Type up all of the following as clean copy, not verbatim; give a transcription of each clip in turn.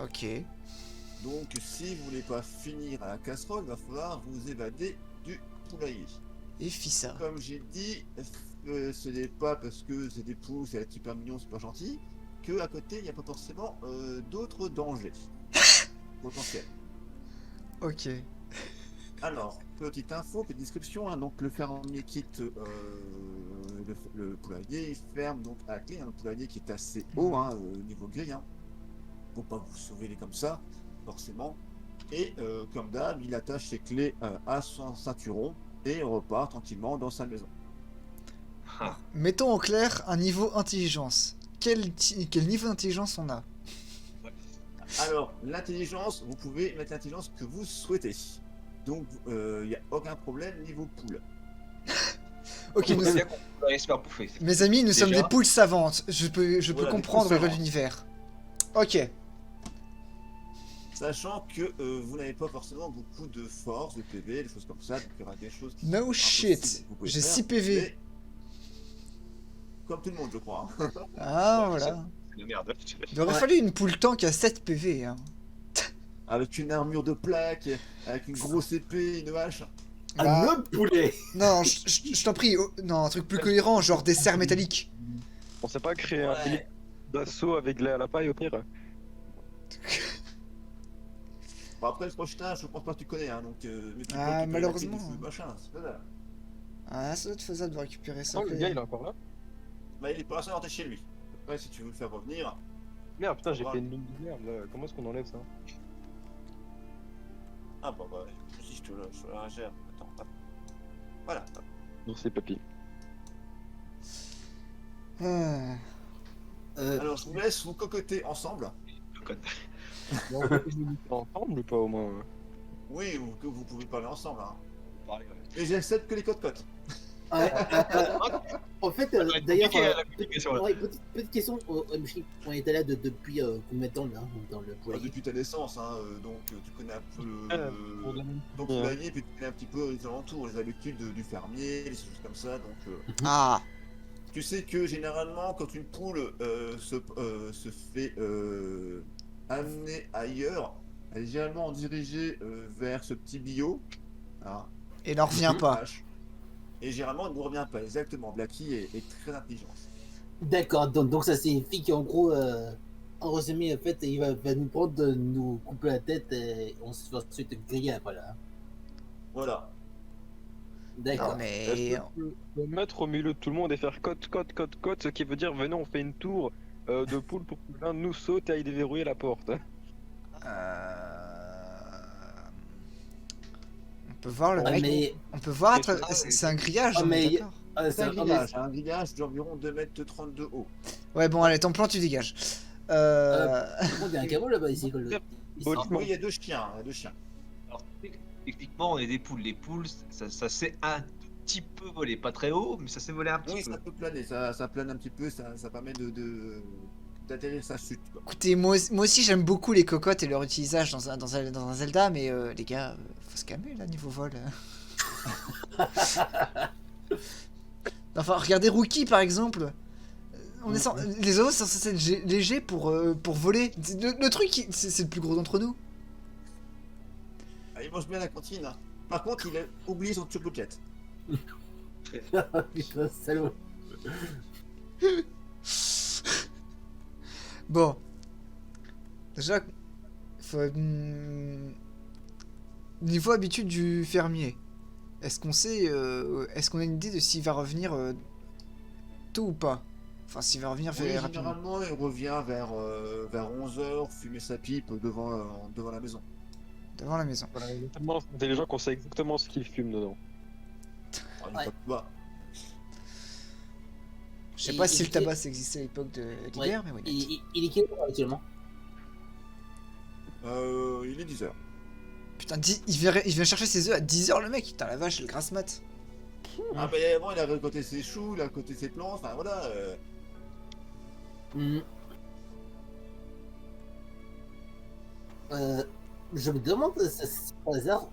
Ok. Donc si vous voulez pas finir à la casserole, va falloir vous évader du poulailler. Et ça. Comme j'ai dit, ce n'est pas parce que c'est des poules, c'est super mignon, super gentil, que à côté il n'y a pas forcément d'autres dangers potentiels. Ok. Alors, petite info, petite description, hein, donc le fermier quitte le poulailler, il ferme donc à la clé, un poulailler qui est assez haut, hein, au niveau grille, hein, pour pas vous sauver comme ça, forcément. Et comme d'hab, il attache ses clés à son ceinturon et repart tranquillement dans sa maison. Alors, mettons en clair un niveau intelligence. Quel niveau d'intelligence on a? Alors, l'intelligence, vous pouvez mettre l'intelligence que vous souhaitez. Donc, il n'y a aucun problème niveau poule. Ok, On sait bien qu'on va se faire bouffer. mes amis, nous sommes Déjà. des poules savantes. Je peux Voilà, des comprendre poules le savantes. l'univers. Ok. Sachant que vous n'avez pas forcément beaucoup de force, de PV, des choses comme ça, donc il y aura des choses qui No sont shit. impossibles que vous pouvez J'ai faire, 6 PV. mais comme tout le monde, je crois. Hein. Ah, Ouais, voilà. C'est de merde. Il aurait Ouais. fallu une poule tank à 7 PV. Hein. Avec une armure de plaque, avec une grosse épée, une hache. Bah, Le poulet. non, je t'en prie. Non, un truc plus cohérent, genre des serres métalliques. On sait pas créer un Ouais. hélice d'assaut avec la paille au pire. Bon, après, le prochain, je pense pas que tu connais, hein, donc... mais tu peux Ah, récupérer la malheureusement. clé du feu, machin, c'est pas grave. Ah, ça doit être faisable de récupérer ça. Non, le gars il est encore là. Bah, il est pour l'instant rentré chez lui. Après, si tu veux le faire revenir... Merde, putain, j'ai Ouais. fait une ligne de merde là. Comment est-ce qu'on enlève ça? Ah bah, si je te la gère. Attends, hop. Voilà. hop. Merci, papy. Ah. Alors, je vous laisse vous cocoter ensemble. On peut ensemble ou pas au moins? Oui, ou que vous pouvez parler ensemble, hein. Pareil, ouais. Et j'accepte que les cotes-cotes. En fait, Ça va être d'ailleurs, compliqué, la communication, là. ouais, petite question. Mchi, on était là depuis combien de temps là, dans le poulailler? Depuis ta naissance, hein, donc tu connais un peu Pour de la même ton famille, poulailler, puis tu connais un petit peu les alentours, les habitudes du fermier, des choses comme ça. Donc Ah. tu sais que généralement, quand une poule se fait amener ailleurs, elle est généralement dirigée vers ce petit bio. Hein, Et n'en revient pas. H. Et généralement, elle ne revient pas. Exactement. Blacky est très intelligent. D'accord, donc ça signifie qu'en gros, en résumé, en fait, il va nous prendre de nous couper la tête et on se va ensuite griller après là. Voilà. D'accord. Non, mais. Est-ce que je peux me mettre au milieu de tout le monde et faire cote, ce qui veut dire venez on fait une tour de poule pour que l'un de nous saute et aille déverrouiller la porte. On peut voir le Ah, mec. mais, On peut voir. Mais- C'est un grillage, Ah, on est mais- d'accord. C'est un ah, grillage, un grillage d'environ 2,30 m de haut. Ouais, bon, allez, ton plan, tu dégages. par contre, il y a un caveau là-bas ici. Ici. Bon, Alors, oui, il y a deux chiens. Il y a deux chiens. Alors, techniquement, on est des poules. Les poules, ça s'est un tout petit peu volé. Pas très haut, mais ça s'est volé un petit Oui, peu. ça peut planer, ça plane un petit peu, ça permet d'atterrir sa chute. Quoi. Écoutez, moi aussi, j'aime beaucoup les cocottes et leur utilisation dans un Zelda, mais les gars, faut se calmer là, niveau vol. Enfin, regardez Rookie par exemple. Les oiseaux sont censés être légers pour voler. Le truc, c'est le plus gros d'entre nous. Ah, il mange bien à la cantine. Hein. Par contre, il a oublié son turbojet. Putain, salaud. Bon. Déjà, niveau habitude du fermier, est-ce qu'on sait, est-ce qu'on a une idée de s'il va revenir tôt ou pas? Enfin, s'il va revenir Oui, rapidement. généralement, il revient vers 11 h, fumer sa pipe devant la maison. Devant la maison. Voilà, il est tellement intelligent qu'on sait exactement ce qu'il fume dedans. Alors, il Ouais. est pas bas. Je sais Et- pas et si le qui- tabac ça existait à l'époque de l'hiver, mais oui. Il est quelle heure actuellement? Il est 10 h. Putain, il vient chercher ses œufs à 10h le mec. Putain, la vache, le grasse mat. Ah, bah avant, il a récolté ses choux, il a récolté ses plantes, enfin voilà. Hmm. Je me demande si par hasard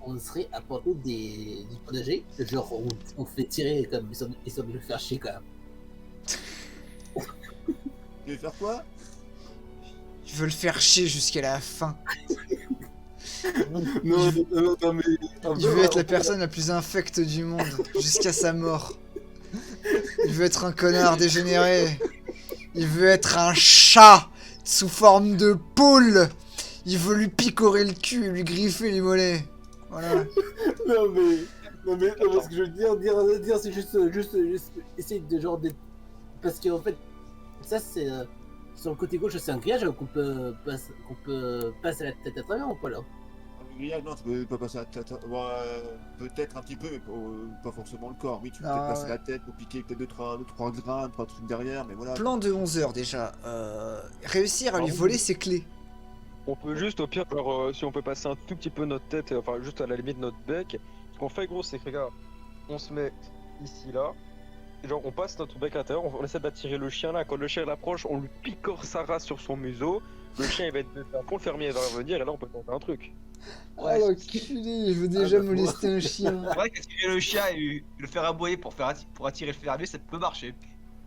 on serait à portée du potager, genre on fait tirer comme histoire de le faire chier quand même. Tu veux faire quoi? Il veut le faire chier jusqu'à la fin. Non, non, mais. Il veut être la personne la plus infecte du monde, jusqu'à sa mort. Il veut être un connard dégénéré. Il veut être un chat sous forme de poule. Il veut lui picorer le cul et lui griffer les mollets. Voilà. Non, mais ce que je veux dire, c'est juste essayer de genre d'être. Parce qu'en fait, ça c'est. Sur le côté gauche, c'est un grillage qu'on peut passer la tête à travers ou pas là? Grillage, non, tu peux pas passer la tête. Peut-être un petit peu, mais pas forcément le corps. Oui, tu peux Ah, peut-être passer ouais. la tête pour piquer peut-être 2-3 grains, 3 trucs derrière, mais voilà. Plan de 11 heures déjà. Réussir à lui voler ses clés. On peut juste, au pire, alors, si on peut passer un tout petit peu notre tête, enfin juste à la limite notre bec, ce qu'on fait gros, c'est que regarde, on se met ici là, et genre on passe notre bec à l'intérieur, on essaie d'attirer le chien là, quand le chien l'approche, on lui picore sa race sur son museau, le chien il va être à fond, le fermier va revenir, et là on peut tenter un truc. Ah l'enculé, il veut déjà molester un chien. C'est vrai qu'attirer le chien et le faire aboyer pour attirer le fermier, ça peut marcher.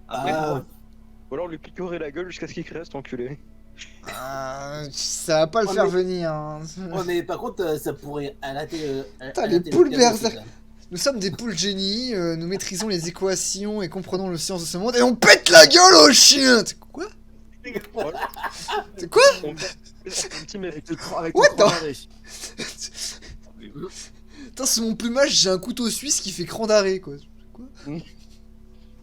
Après, Ah, Ou alors lui picorer la gueule jusqu'à ce qu'il crève, cet enculé. Ça va pas le Oh, faire mais- venir. Hein. ouais, mais par contre, ça pourrait arrêter. Putain, les poules berserk. Nous sommes des poules génies, nous maîtrisons les équations et comprenons le science de ce monde et on pète la gueule au chien. Quoi? Voilà. C'est quoi? On fait un petit Avec le What cran d'arrêt. Putain, sous mon plumage, j'ai un couteau suisse qui fait cran d'arrêt, quoi. Quoi?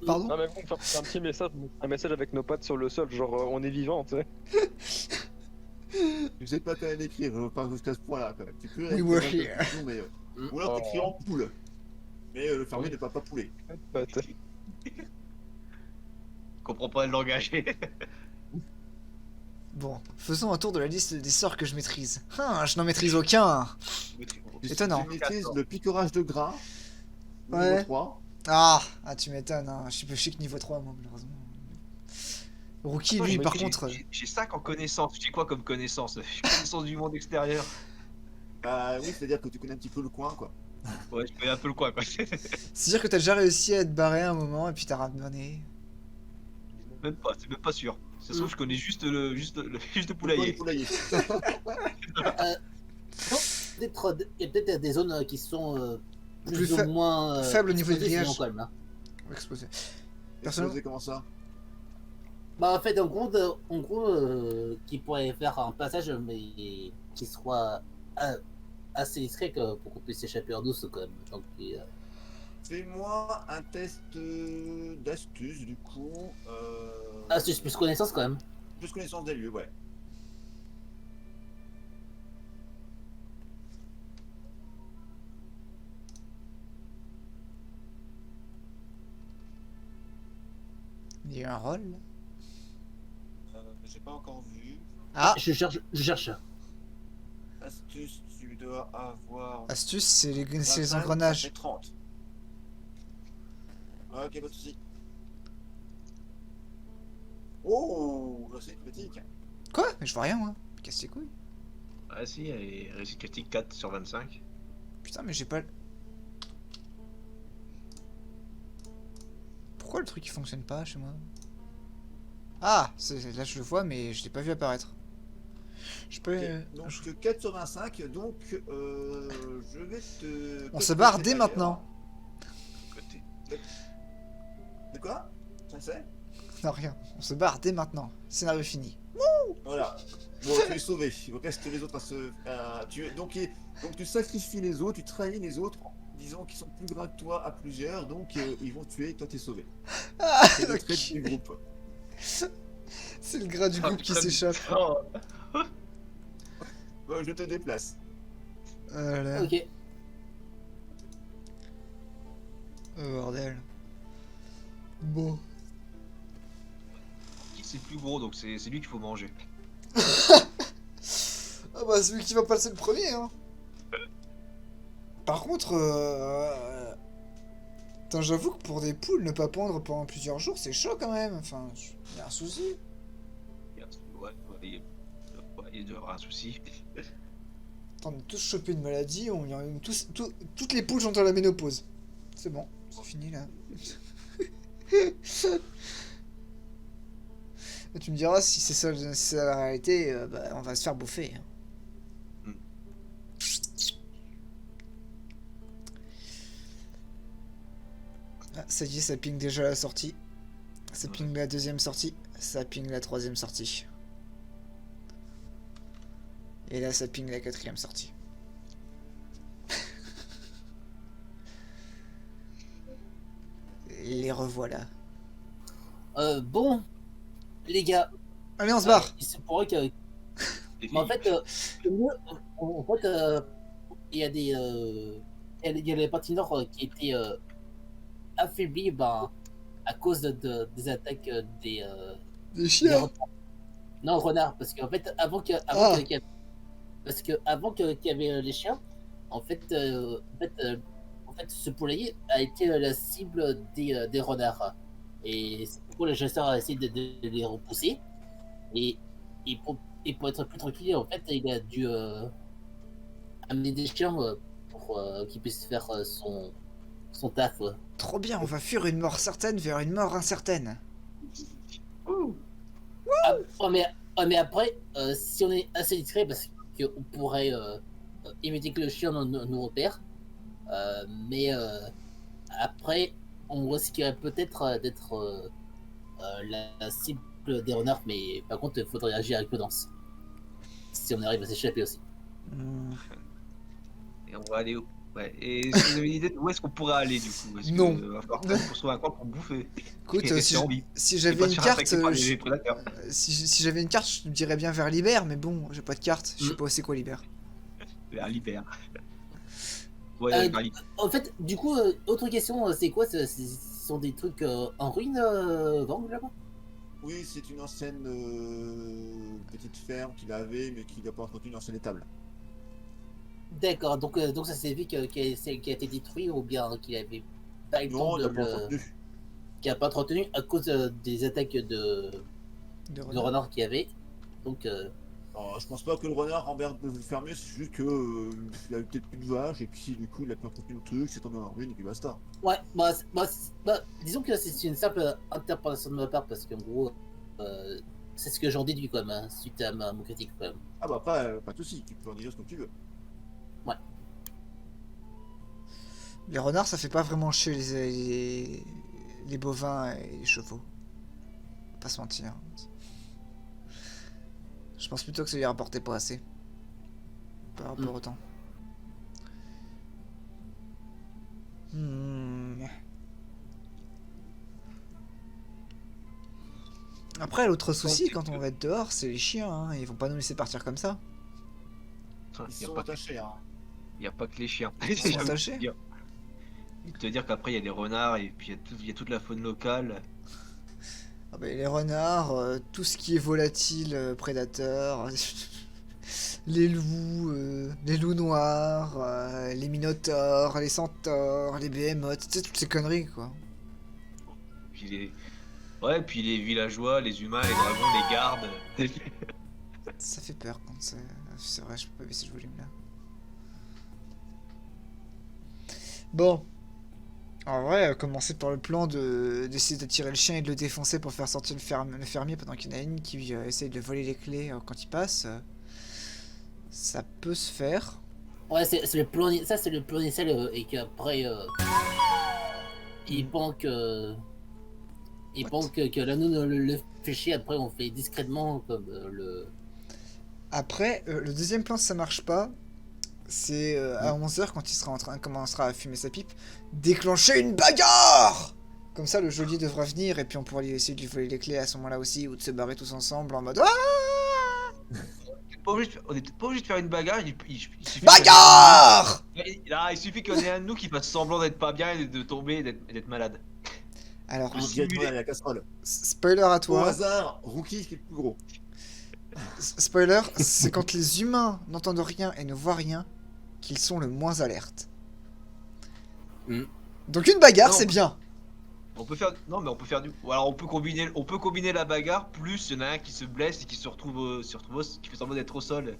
Pardon? Non mais bon, on fait un petit message, avec nos pattes sur le sol, genre on est vivant, tu sais. Tu sais pas t'as à l'écrire, pas jusqu'à ce point-là quand même. Tu peux Oui, moi, écrire un peu, mais, ou alors Oh. t'écris en poule. Mais le fermier ne peut pas pouler. Pattes. comprends pas le langage. Bon, faisons un tour de la liste des sorts que je maîtrise. Je n'en maîtrise aucun. Étonnant. Tu maîtrises le picorage de gras. Ouais. Niveau 3. Tu m'étonnes, hein. Je suis plus chic niveau 3, moi, malheureusement. Rookie, Attends, lui, j'ai- par j'ai- contre... J'ai 5 en connaissance. J'ai quoi comme connaissance? Connaissance du monde extérieur. Bah oui, c'est-à-dire que tu connais un petit peu le coin, quoi. Ouais, je connais un peu le coin, quoi. C'est-à-dire que t'as déjà réussi à te barrer un moment et puis t'as ramené... Même pas, c'est même pas sûr. Ça se trouve, je connais juste le Le poulailler. poulailler. Peut-être, il y a peut-être des zones qui sont Plus plus ou moins faible au niveau du exposées, grillage. sinon, quand même, hein. Exposé. Personnellement. Personnellement... Comment ça? Bah en fait, en gros, qui pourrait faire un passage, mais qui soit assez discret pour qu'on puisse échapper en douce quand même. Donc, Fais-moi un test d'astuce, du coup. astuce plus connaissance quand même. Plus connaissance des lieux, ouais. Il y a eu un rôle, là. J'ai pas encore vu. Ah! Je cherche. Astuce, tu dois avoir. Astuce, c'est les 25, engrenages. ça fait 30. Ok, pas de soucis. Oh, là, c'est critique. Quoi? Mais je vois rien, moi. Casse les couilles. Ah si, et réussite critique 4 sur 25. Putain, mais j'ai pas... Pourquoi le truc il fonctionne pas chez moi? Là je le vois, mais je l'ai pas vu apparaître. Je peux... Ok, donc 4 sur 25, donc je vais te... On se barre dès d'ailleurs. maintenant. Côté. De quoi? Ça c'est? Non, rien. On se barre dès maintenant. Scénario fini. Voilà. Bon, tu es sauvé. Il reste les autres à se... Donc tu sacrifies les autres, tu trahis les autres, disons qu'ils sont plus gras que toi à plusieurs, donc ils vont te tuer et toi t'es sauvé. Ah, C'est le trait du groupe. c'est le gras du groupe qui s'échappe. Oh, Bon, je te déplace. Là. Ok. Oh, bordel. Bon. qui c'est le plus gros, donc c'est lui qu'il faut manger. Ah bah celui qui va passer le premier, hein. Par contre, Putain, j'avoue que pour des poules, ne pas pondre pendant plusieurs jours, c'est chaud quand même. Enfin, y a un souci. Ouais, il doit y avoir un souci. Attends, on a tous chopé une maladie, toutes les poules sont dans la ménopause. C'est bon, c'est fini là. Et tu me diras si c'est ça, si c'est la réalité, bah, on va se faire bouffer. Mm. Ah, ça y est, ça ping déjà la sortie. Ça ping la deuxième sortie. Ça ping la troisième sortie. Et là, ça ping la quatrième sortie. Les revoilà. Bon, les gars, Allez, on se barre. il se pourrait que. Les Mais en filles. fait, le mieux, en fait, il y a des. Il y a les patineurs qui étaient affaiblis à cause des attaques Des des chiens. renards. Non, renards, parce qu'en fait, Ah. parce que avant qu'il y avait les chiens, en fait, ce poulailler a été la cible des renards. Et c'est pourquoi le chasseur a essayé de les repousser. Et, et pour être plus tranquille, en fait, il a dû amener des chiens pour qu'il puisse faire son taf. Trop bien, on va fuir une mort certaine vers une mort incertaine. Mais après, si on est assez discret, parce qu'on pourrait éviter que le chien nous repère, mais après, on risquerait peut-être d'être la cible des renards, mais par contre, il faudrait agir avec prudence. Si on arrive à s'échapper aussi. Hmm. Et on va aller où? Ouais. Et est-ce que vous avez une idée de où est-ce qu'on pourrait aller du coup? Parce Non. que va falloir qu'on se trouve un coin pour bouffer. Écoute, Et si c'est envie. si Et j'avais pas une se faire carte, attaquer par les prédateurs. si j'avais une carte, je te dirais bien vers Libère, mais bon, j'ai pas de carte, je sais pas où c'est quoi Libère. Vers l'hiver. Ouais, Euh, vers l'hiver. En fait, du coup, autre question, c'est quoi? Ce sont des trucs en ruine, Vang, là-bas? Oui, c'est une ancienne petite ferme qu'il avait, mais qu'il n'a pas entretenu dans son étable. D'accord, donc ça s'est vu qui a été détruit ou bien qu'il avait pas eu le temps Non, il de n'a pas le... entretenu. qui a pas entretenu à cause des attaques de De renard. renards qu'il y avait. Donc, Alors, je pense pas que le renard emmerde le fermier, c'est juste que il a eu peut-être plus de vaches, et puis du coup il a pas entretenu le truc, c'est tombé en ruine, et puis basta. ouais, disons que c'est une simple interprétation de ma part parce qu'en gros, c'est ce que j'en déduis quand même, hein, suite à mon critique quand même. Ah bah après, pas de soucis, tu peux en dire ce que tu veux. Les renards, ça fait pas vraiment chier les bovins et les chevaux. Faut pas se mentir. Je pense plutôt que ça lui rapportait pas assez. Par rapport au temps. Après, l'autre souci, quand on va être dehors, c'est les chiens. Hein. Ils vont pas nous laisser partir comme ça. Ils Il sont attachés, hein. n'y a pas que les chiens. Ils sont attachés. Il te dire qu'après il y a des renards et puis il y a toute la faune locale. Ah bah, les renards, tout ce qui est volatile, prédateur, les loups noirs, les minotaures, les centaures, les behemoths, tu sais, toutes ces conneries quoi. Puis ouais, puis les villageois, les humains, les dragons, les gardes. Ça fait peur quand c'est vrai, je peux pas baisser ce volume là. Bon. En vrai, commencer par le plan d'essayer d'attirer le chien et de le défoncer pour faire sortir le fermier pendant qu'il y en a une qui essaye de voler les clés quand il passe. Ça peut se faire. Ouais, c'est le plan, ça c'est le plan initial et qu'après il pense que que l'anneau le fait chier, après on fait discrètement comme le... Après, le deuxième plan, si ça marche pas, c'est à 11h quand commencera à fumer sa pipe, déclencher une bagarre. Comme ça, le geôlier devra venir et puis on pourra essayer de lui voler les clés à ce moment-là aussi ou de se barrer tous ensemble en mode On est peut-être pas obligé de faire une bagarre. Il suffit bagarre. il suffit qu'il y en ait un de nous qui fasse semblant d'être pas bien et de tomber et d'être malade. Alors, Il dit à la casserole. spoiler à Au toi. hasard, Rookie qui est le plus gros. Spoiler, c'est quand les humains n'entendent rien et ne voient rien qu'ils sont le moins alertes. Donc une bagarre, Non, c'est bien. On peut faire on peut faire ou alors on peut combiner la bagarre plus il y en a un qui se blesse et qui se retrouve qui fait semblant d'être au sol.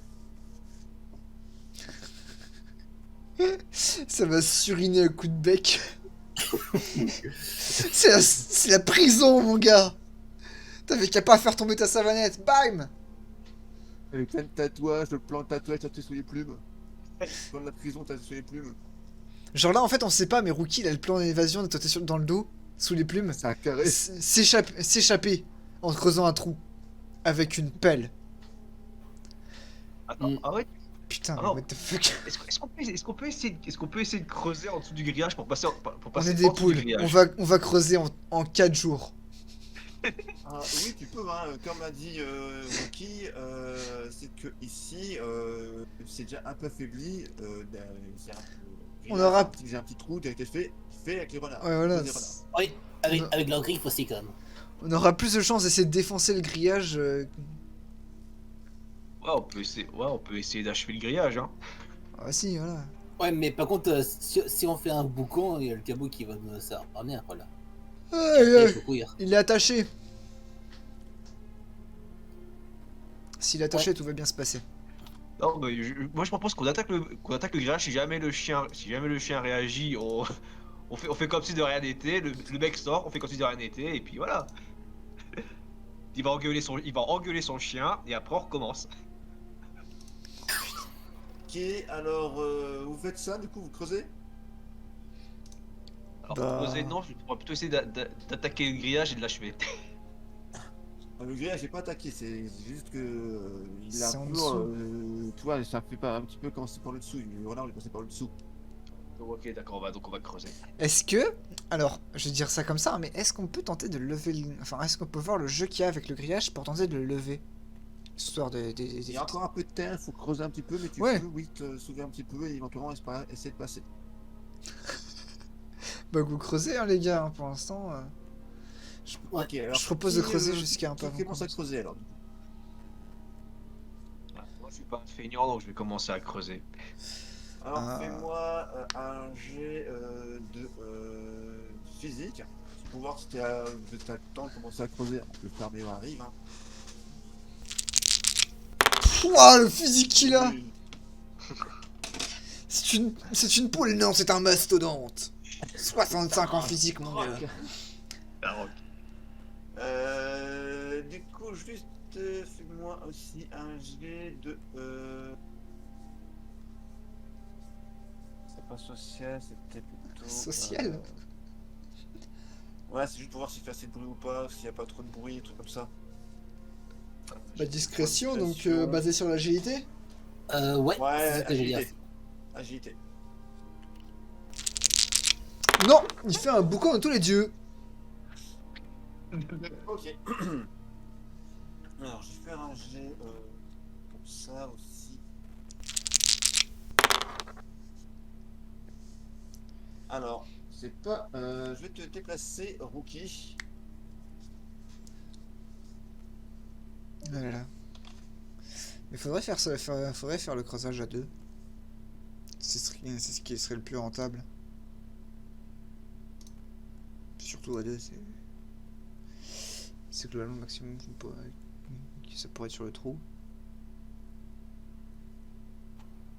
Ça va suriner un coup de bec. C'est la prison, mon gars. T'avais qu'à pas faire tomber ta savonnette. Bam. Avec plein de tatouages, le plan de tatouage tatoué sous les plumes. Le plan de la prison tatoué sous les plumes. Genre là, en fait, on sait pas, mais Rookie, il a le plan d'évasion de dans le dos, sous les plumes. C'est un carré. S'échapper en creusant un trou. Avec une pelle. Attends, ah ouais. Putain, Ah mais non. what the fuck. Est-ce qu'on peut essayer de creuser en dessous du grillage pour passer On passer est des en dessous du poules. grillage. On va creuser en 4 jours. Ah, oui, tu peux, hein. Comme a dit Wookie, c'est que ici, c'est déjà un peu affaibli. C'est un peu- On aura- J'ai un petit trou qui a été fait avec les renards. Ouais, voilà. Les renards. Oui, avec leur griffe aussi, quand même. On aura plus de chances d'essayer de défoncer le grillage. Ouais, on peut essayer d'achever le grillage, hein. Ah, si, voilà. Ouais, mais par contre, si on fait un boucan, il y a le cabot qui va nous servir, voilà. Aïe, Il aïe. faut courir. Il est attaché. S'il est attaché, tout va bien se passer. Non, mais moi je propose qu'on attaque le grillage. Si jamais le chien réagit, on fait comme si de rien n'était. Le mec sort, on fait comme si de rien n'était, et puis voilà. Il va engueuler son chien, et après on recommence. Ok, alors vous faites ça, du coup, vous creusez. Alors Bah. pour creuser, non, je pourrais plutôt essayer d'attaquer le grillage et de l'achever. Le grillage, j'ai pas attaqué, c'est juste que il a C'est en un peu, dessous. tu vois, ça fait pas un petit peu commencer par le dessous. Le renard, il est passé par le dessous. Ok, d'accord, on va creuser. Est-ce que. Alors, je vais dire ça comme ça, mais est-ce qu'on peut tenter de lever le. Enfin, est-ce qu'on peut voir le jeu qu'il y a avec le grillage pour tenter de le lever? Histoire de. Il y a encore un peu de terre, il faut creuser un petit peu, mais tu Ouais. peux, oui, te soulever un petit peu et éventuellement essayer de passer. Bah, vous creusez, hein, les gars, hein, pour l'instant. Ouais. Ok, alors Je propose de qui, creuser jusqu'à un qui peu avant commence qu'on à creuser alors. Du coup. Moi je suis pas un feignant, donc je vais commencer à creuser. Alors Ah. fais-moi un jet de physique pour voir si t'as le temps de commencer à creuser. Le fermier arrive. Hein. Ouah, le physique qu'il a! Oui. C'est une poule, non, c'est un mastodonte! 65 en physique, mon gars. Alors, Du coup, juste fais-moi aussi un jet de. C'est pas social, c'était plutôt. Social? Ouais, c'est juste pour voir s'il fait assez de bruit ou pas, s'il n'y a pas trop de bruit, des trucs comme ça. Bah, discrétion, donc Discrétion. basé sur l'agilité? Ouais, c'est Ouais, ce que j'ai dit. agilité. Agilité. Non! Il fait un boucan de tous les dieux! Ok. Alors, je vais faire un jet pour ça aussi. Alors, c'est pas. Je vais te déplacer, Rookie. Oh là là. Mais faudrait faire ça, faudrait faire le creusage à deux. C'est ce qui serait le plus rentable. Surtout à deux, c'est globalement le maximum que ça pourrait être sur le trou.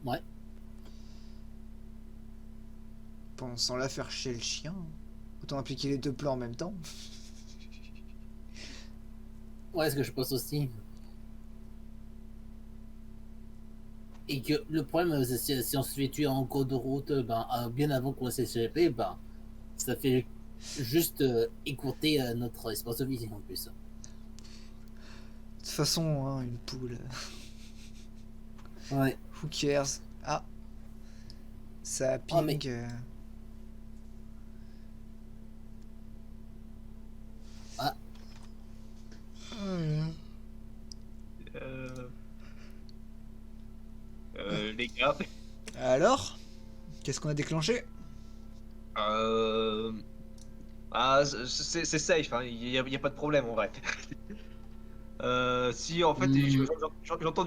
Ouais. Sans la faire chier le chien. Autant appliquer les deux plans en même temps. Ouais, ce que je pense aussi. Et que le problème, c'est si on se fait tuer en cours de route, bien avant qu'on s'échappe, ça fait juste écourter notre espace de vie en plus. De toute façon, hein, une poule. Ouais. Who cares? Ah. Ça ping. Ah, mais- Ah. Les gars, Alors? Qu'est-ce qu'on a déclenché? ah, c'est safe, hein. Y a pas de problème en vrai. Si en fait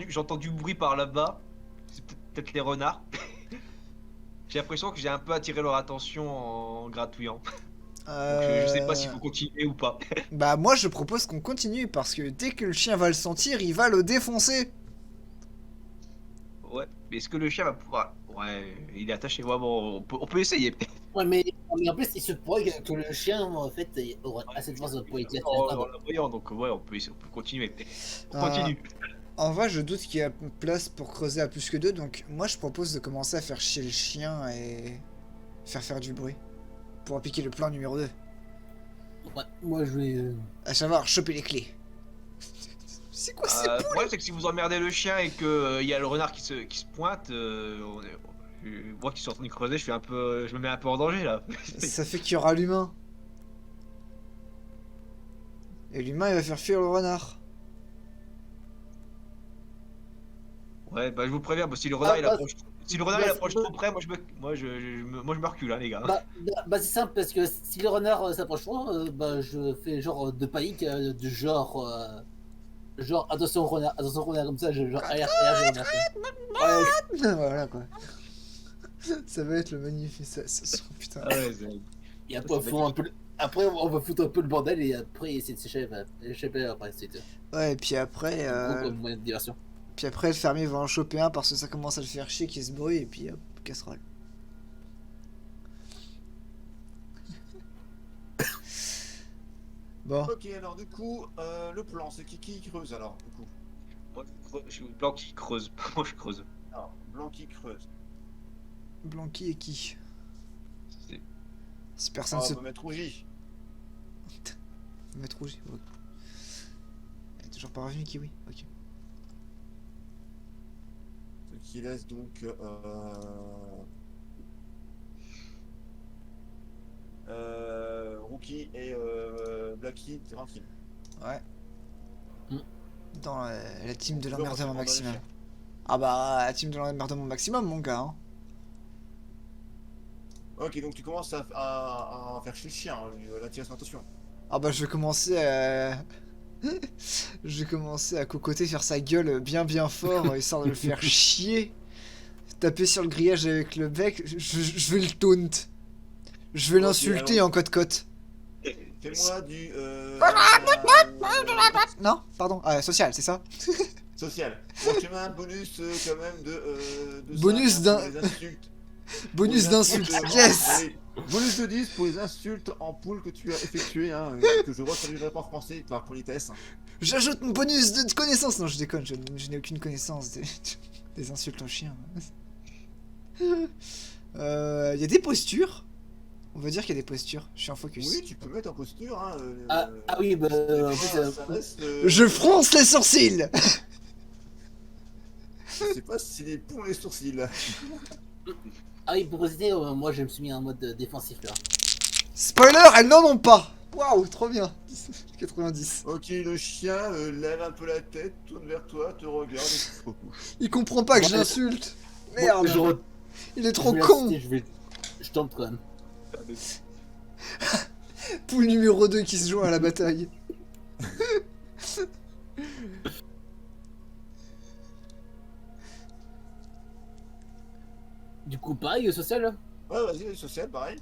j'entends du bruit par là-bas, c'est peut-être les renards. J'ai l'impression que j'ai un peu attiré leur attention en gratouillant. Donc, je sais pas s'il faut continuer ou pas. Bah moi je propose qu'on continue parce que dès que le chien va le sentir, il va le défoncer. Ouais, mais est-ce que le chien va pouvoir. Ouais, il est attaché. Ouais, bon, on peut essayer. Ouais, mais en plus, il se pourrait que le chien, en fait, aura assez de force pour éclater la En table. la voyant, donc ouais, on peut continuer. On Ah. continue. En vrai, je doute qu'il y a place pour creuser à plus que 2, donc moi je propose de commencer à faire chier le chien et faire du bruit. Pour appliquer le plan numéro 2. Ouais, moi, je vais. À savoir, choper les clés. C'est quoi ces Le problème, c'est que si vous emmerdez le chien et que il y a le renard qui se pointe, moi qui suis en train de creuser, je me mets un peu en danger là. Ça fait qu'il y aura l'humain. Et l'humain, il va faire fuir le renard. Ouais, bah je vous préviens, si le renard Ah, il bah, approche, si le renard bah, il approche bah, trop près, moi je me recule, hein, les gars. Bah, c'est simple, parce que si le renard s'approche trop, bah, je fais genre de panique, du genre. Genre, attention renard, comme ça, genre, alerte, ouais, Voilà quoi. Ça va être le manifestation, putain. Ah ouais, et après, après, on va foutre un peu le bordel et après, essayer de s'échapper après, c'est tout. Ouais, et puis après, Comme moyen de diversion. le fermier va en choper un parce que ça commence à le faire chier qu'il se bruit et puis hop, casserole. Bon, Ok, alors du coup, le plan, c'est qui creuse alors, du coup? moi je suis blanc qui creuse, moi je creuse. Alors, blanc qui creuse. Blanqui et qui? C'est- Si personne Ah, se on va mettre rougi. mettre rouge. Ouais. Elle est toujours pas revenu, Kiwi. Ok. Ce qui laisse donc Rookie et Blacky tranquille. Ouais. Hmm. Dans la team de Tu peux l'emmerdement rentrer dans maximum. les chiens. Ah bah, la team de l'emmerdement maximum, mon gars. Hein. Ok, donc tu commences à faire chier le chien, l'attirer son attention. Ah bah, je vais commencer à... je vais commencer à cocoter, faire sa gueule bien fort, histoire de le faire chier. Taper sur le grillage avec le bec, je vais le taunt. Je vais Ok, l'insulter alors- en côte-côte. Fais-moi du Non, pardon, social, c'est ça? social. Donc tu mets un bonus quand même de Bonus 5, d'un- pour les insultes. Bonus Pour les d'insulte, insultes, yes! allez, bonus de 10 pour les insultes en poule que tu as effectuées, hein, que je vois traduire pas en français par politesse. J'ajoute mon bonus de connaissance. Non, je déconne, je n'ai aucune connaissance des insultes aux chiens. Il y a des postures. On va dire qu'il y a des postures. Je suis en focus. Oui, tu peux mettre en posture. Hein, Ah oui, bah, en fait, ça reste, Je fronce les sourcils. je sais pas si c'est des poules ou les sourcils. ah oui, pour préciser, moi je me suis mis en mode défensif là. Spoiler, elles n'en ont pas. Waouh, trop bien. 90. Ok, le chien lève un peu la tête, tourne vers toi, te regarde et souffle beaucoup. Il comprend pas que Ouais. j'insulte. Merde. Bon, Il est trop je vais con. insister, je tente quand même. Poule numéro 2 qui se joint à la bataille. Du coup, pareil, social là. Ouais, vas-y, le social, pareil.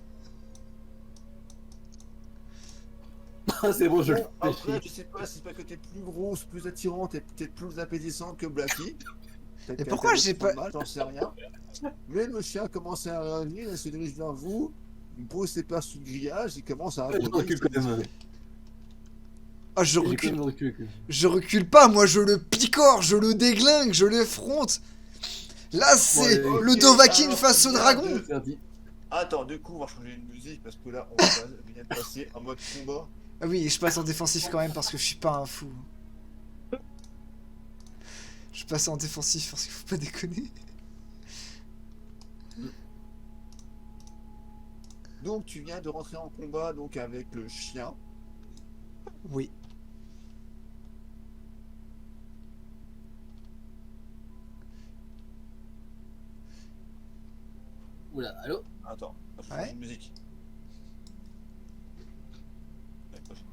C'est bon, je le Bon, fais après, chier. je sais pas si c'est parce que t'es plus grosse, plus attirante et peut-être plus appétissante que Blacky. Peut-être Et qu'elle pourquoi t'a j'ai fait pas- mal, j'en sais rien. Mais le chien commence à réagir, il se dirige vers vous, il pose ses pas sous le grillage, il commence à Je recule quand même. Ah, je J'ai quand recule. même reculé. Je recule pas, moi je le picore, je le déglingue, je l'effronte. Là, c'est Bon, le ok, Dovahkiin alors, face au il y a dragon. deux- Interdit. Attends, du coup, on va changer de musique parce que là, on vient de passer en mode combat. Ah oui, je passe en défensif quand même parce que je suis pas un fou. Je passe en défensif parce qu'il faut pas déconner. Donc, tu viens de rentrer en combat donc avec le chien. Oui. Oula, allô. Attends, on va Ouais. changer de musique.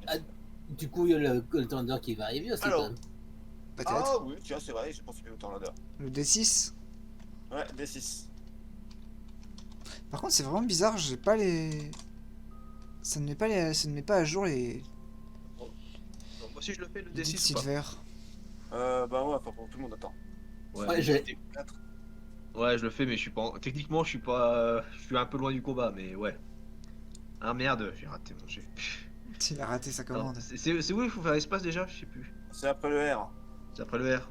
Ah, Du coup, il y a le Thunder qui va arriver aussi Alors. quand même. Peut-être. Ah oui, tiens, c'est vrai, j'ai pensé au Tornado. Le D6. Ouais, D6. Par contre, c'est vraiment bizarre, j'ai pas les. Ça ne met pas ça ne met pas à jour les Donc, moi aussi je le fais le les D6 D6 ou pas? Silver. Bah ouais, enfin pour tout le monde, attends. Ouais, j'ai- c'était- Ouais, je le fais, mais je suis pas. Techniquement, je suis pas. Je suis un peu loin du combat, mais ouais. Ah merde, j'ai raté mon jet. Il a raté sa Attends, commande. c'est où il faut faire l'espace déjà? Je sais plus. C'est après le R. C'est après le R.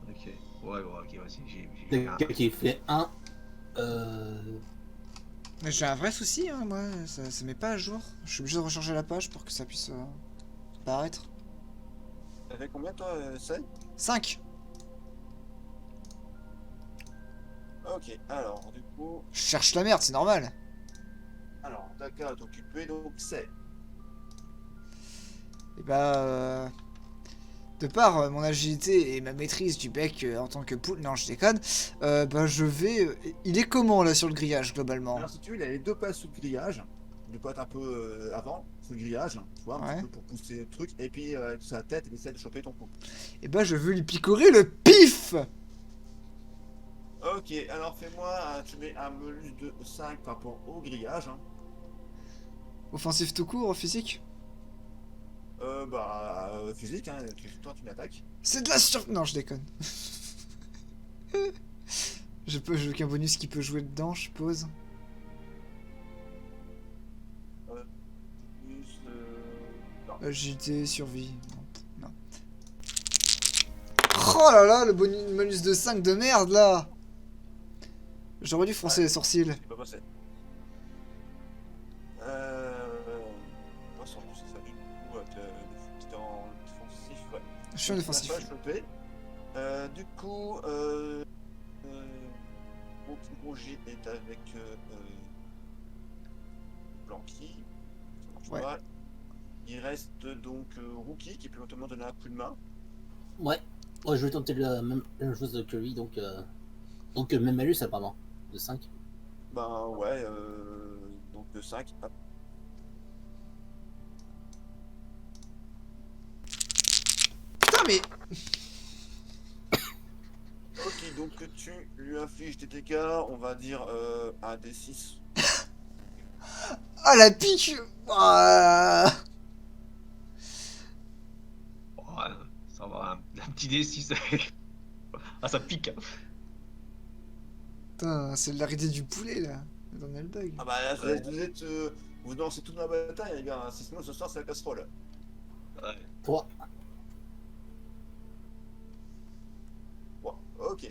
Ok. Ouais, ok, vas-y. J'ai un- Quelqu'un qui fait 1. Euh... Mais j'ai un vrai souci, hein, moi, ça met pas à jour. Je suis obligé de recharger la page pour que ça puisse apparaître. T'as fait combien toi, c'est 5. Ok, alors du coup, Je cherche la merde, c'est normal. alors Dakar est occupé, donc c'est. Et bah, de par mon agilité et ma maîtrise du bec en tant que poule, non je déconne, bah je vais... il est comment là sur le grillage globalement? Alors si tu veux, il a les deux pas sous le grillage, il doit être un peu avant, sous le grillage, tu vois, un Ouais. petit peu pour pousser le truc, et puis avec sa tête, il essaie de choper ton coup. Et bah je veux lui picorer le pif. Ok, alors fais-moi, tu mets un malus de 5 par rapport au grillage. Hein. Offensif tout court, physique? Physique, hein, toi tu m'attaques. C'est de la sur... Non je déconne. J'ai aucun bonus qui peut jouer dedans, je suppose. Plus, non. Agilité, survie. Non. Non. Oh là là, le bonus de 5 de merde là. J'aurais dû froncer les sourcils. C'est pas passé. Pas sans doute, c'est ça du coup, t'es en défensif, ouais. Je suis en défensif. Tu l'as pas chopé. Du coup, Roger est avec Blanqui. Ça marche Ouais. pas. Il reste donc Rookie qui peut notamment donner un coup de main. Ouais. Ouais, je vais tenter la même chose que lui, donc même malus apparemment, de 5. Ben ouais, donc de 5. Hop. Putain mais... Ok, donc tu lui infliges des dégâts, on va dire un D6. Ah la pique. Ah. Oh, ça va, un petit D6. Ah, ça pique. Hein. Putain, c'est l'arrêté du poulet là. Dans le bug. Ah bah là, Ouais. vous dansez toute la bataille les gars, sinon ce soir c'est la casserole. Ouais. 3. Bon, ok.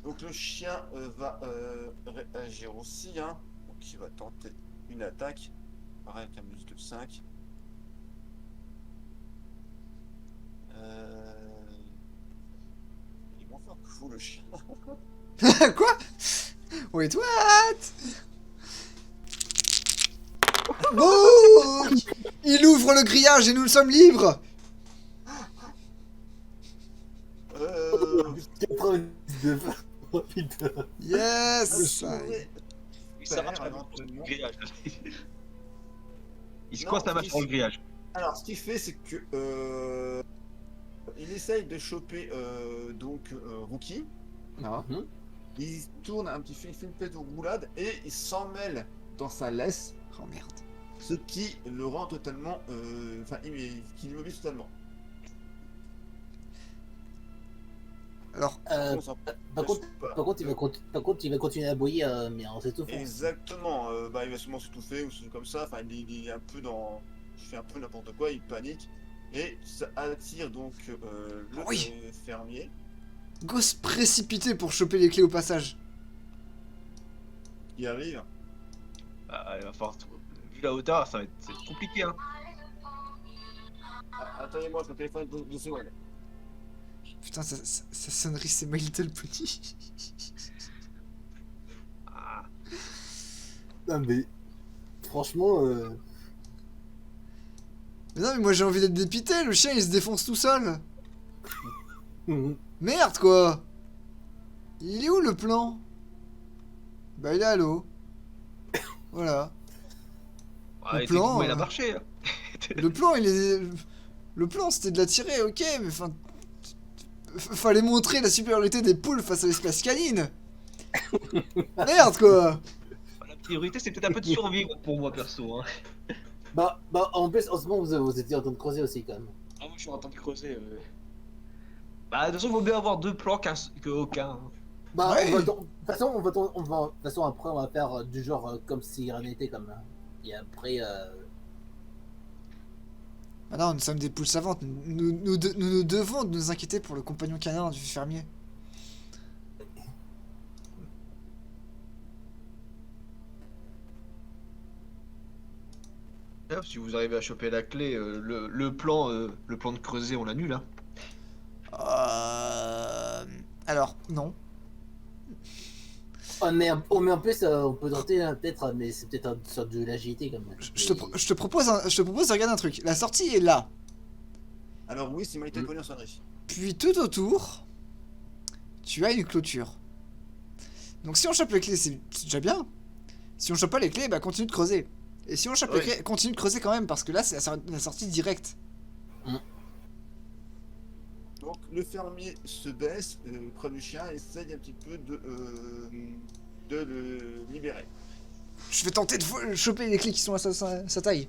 Donc le chien va réagir aussi, hein. Donc il va tenter une attaque. Pareil avec un bonus de 5. Il est moins fort que vous le chien. Quoi? Wait, what? Bon, il ouvre le grillage et nous sommes libres. 99. Oh putain. Yes. Il s'arrache Père, la main éventuellement. sur le grillage. Il se Non, coince la main il- sur le grillage. Alors, ce qu'il fait, c'est que il essaye de choper Rookie. Non. Il tourne un petit peu, il fait une espèce de roulade et il s'en mêle dans sa laisse, Oh merde. ce qui le rend totalement, qui l'immobilise totalement. Alors, On s'en Par contre, pas. il va continuer à aboyer, mais en s'étouffant. Exactement. Il va sûrement s'étouffer ou c'est comme ça. Enfin, il est un peu dans, il fait un peu n'importe quoi, il panique et ça attire donc le Oui. fermier. go se précipiter pour choper les clés au passage. Qui arrive. Ah, il va falloir. Vu la hauteur, ça va être compliqué. Hein. Attendez-moi, je me téléphone 2 secondes. Putain, sa sonnerie c'est My Little Pony. Ah, Non mais franchement, Mais non, mais moi j'ai envie d'être dépité, le chien il se défonce tout seul. Merde quoi. Il est où le plan? Bah il est à l'eau. Voilà. ouais, Le plan, techniquement, il a marché. Hein. Le plan il est... Le plan c'était de la tirer, ok, mais enfin... Fallait montrer la supériorité des poules face à l'espèce canine. Merde quoi. La priorité, c'est peut-être un peu de survivre pour moi perso. Hein. bah en plus en ce moment vous étiez en train de creuser aussi quand même. Ah, moi, je suis en train de creuser. Bah, de toute façon, il vaut mieux avoir 2 plans que aucun. Bah, Ouais. de toute façon, de toute façon, après, on va faire du genre comme si rien n'était, comme. Et après, Ah non, nous sommes des poules savantes. Nous devons nous inquiéter pour le compagnon canin du fermier. D'ailleurs, si vous arrivez à choper la clé, le plan de creuser, on l'annule. Hein. Alors, non. oh, mais en plus, on peut tenter peut-être, mais c'est peut-être une sorte de l'agilité comme. Je te propose de regarder un truc. La sortie est là. Alors oui, c'est Maïté Pognon sonnerie. Puis tout autour, tu as une clôture. Donc si on chope les clés, c'est déjà bien. Si on chope pas les clés, bah continue de creuser. Et si on chope les Ouais. clés, continue de creuser quand même, parce que là, c'est la sortie directe. Donc le fermier se baisse près du chien et essaye un petit peu de le libérer. Je vais tenter de choper les clés qui sont à sa taille.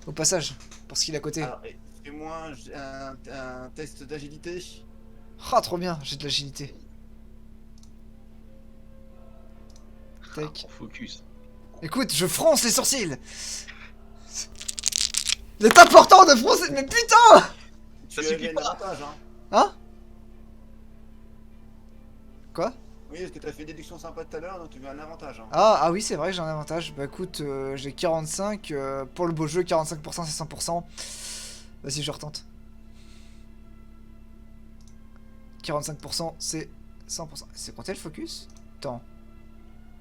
Au passage, parce qu'il est à côté. Alors, fais-moi un test d'agilité. Ah, trop bien, j'ai de l'agilité. Tac. En focus. Écoute, je fronce les sourcils. Il est important de froncer, mais putain. Tu Ça as suffit un pas. avantage, hein. Hein? Quoi? Oui, parce que tu as fait une déduction sympa tout à l'heure, donc tu veux un avantage. Hein. Ah oui, c'est vrai que j'ai un avantage. Bah écoute, j'ai 45. Pour le beau jeu, 45% c'est 100%. Vas-y, je retente. 45% c'est 100%. C'est compté le focus? Attends.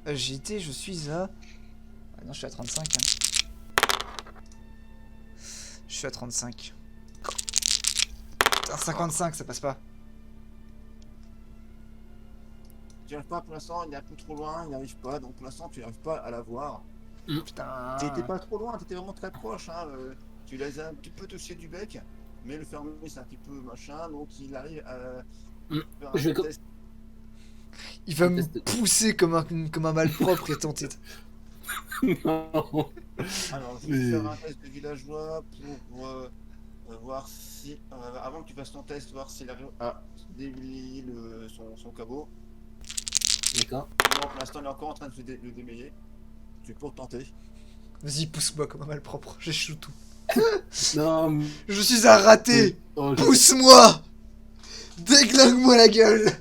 Agilité, je suis à... Ah non, je suis à 35. Hein. Je suis à 35. Putain, 55, ça passe pas. Tu n'y arrives pas pour l'instant, il est un peu trop loin, il n'y arrive pas, donc pour l'instant tu n'arrives pas à la voir. Putain. T'étais pas trop loin, t'étais vraiment très proche, hein. Tu les as un petit peu touché du bec, mais le fermier c'est un petit peu machin, donc il arrive à faire un Je vais test. Il va me Test. pousser comme un malpropre et tenter. Non. Alors je vais faire un test de villageois pour voir si, avant que tu fasses ton test, voir s'il arrive à déblayer son cabot. D'accord. Non, pour l'instant il est encore en train de le démayer. Tu es pour tenter. Vas-y, pousse-moi comme un malpropre. J'échoue tout. Non. Je suis un raté. Oh, Pousse-moi. Déglingue-moi la gueule.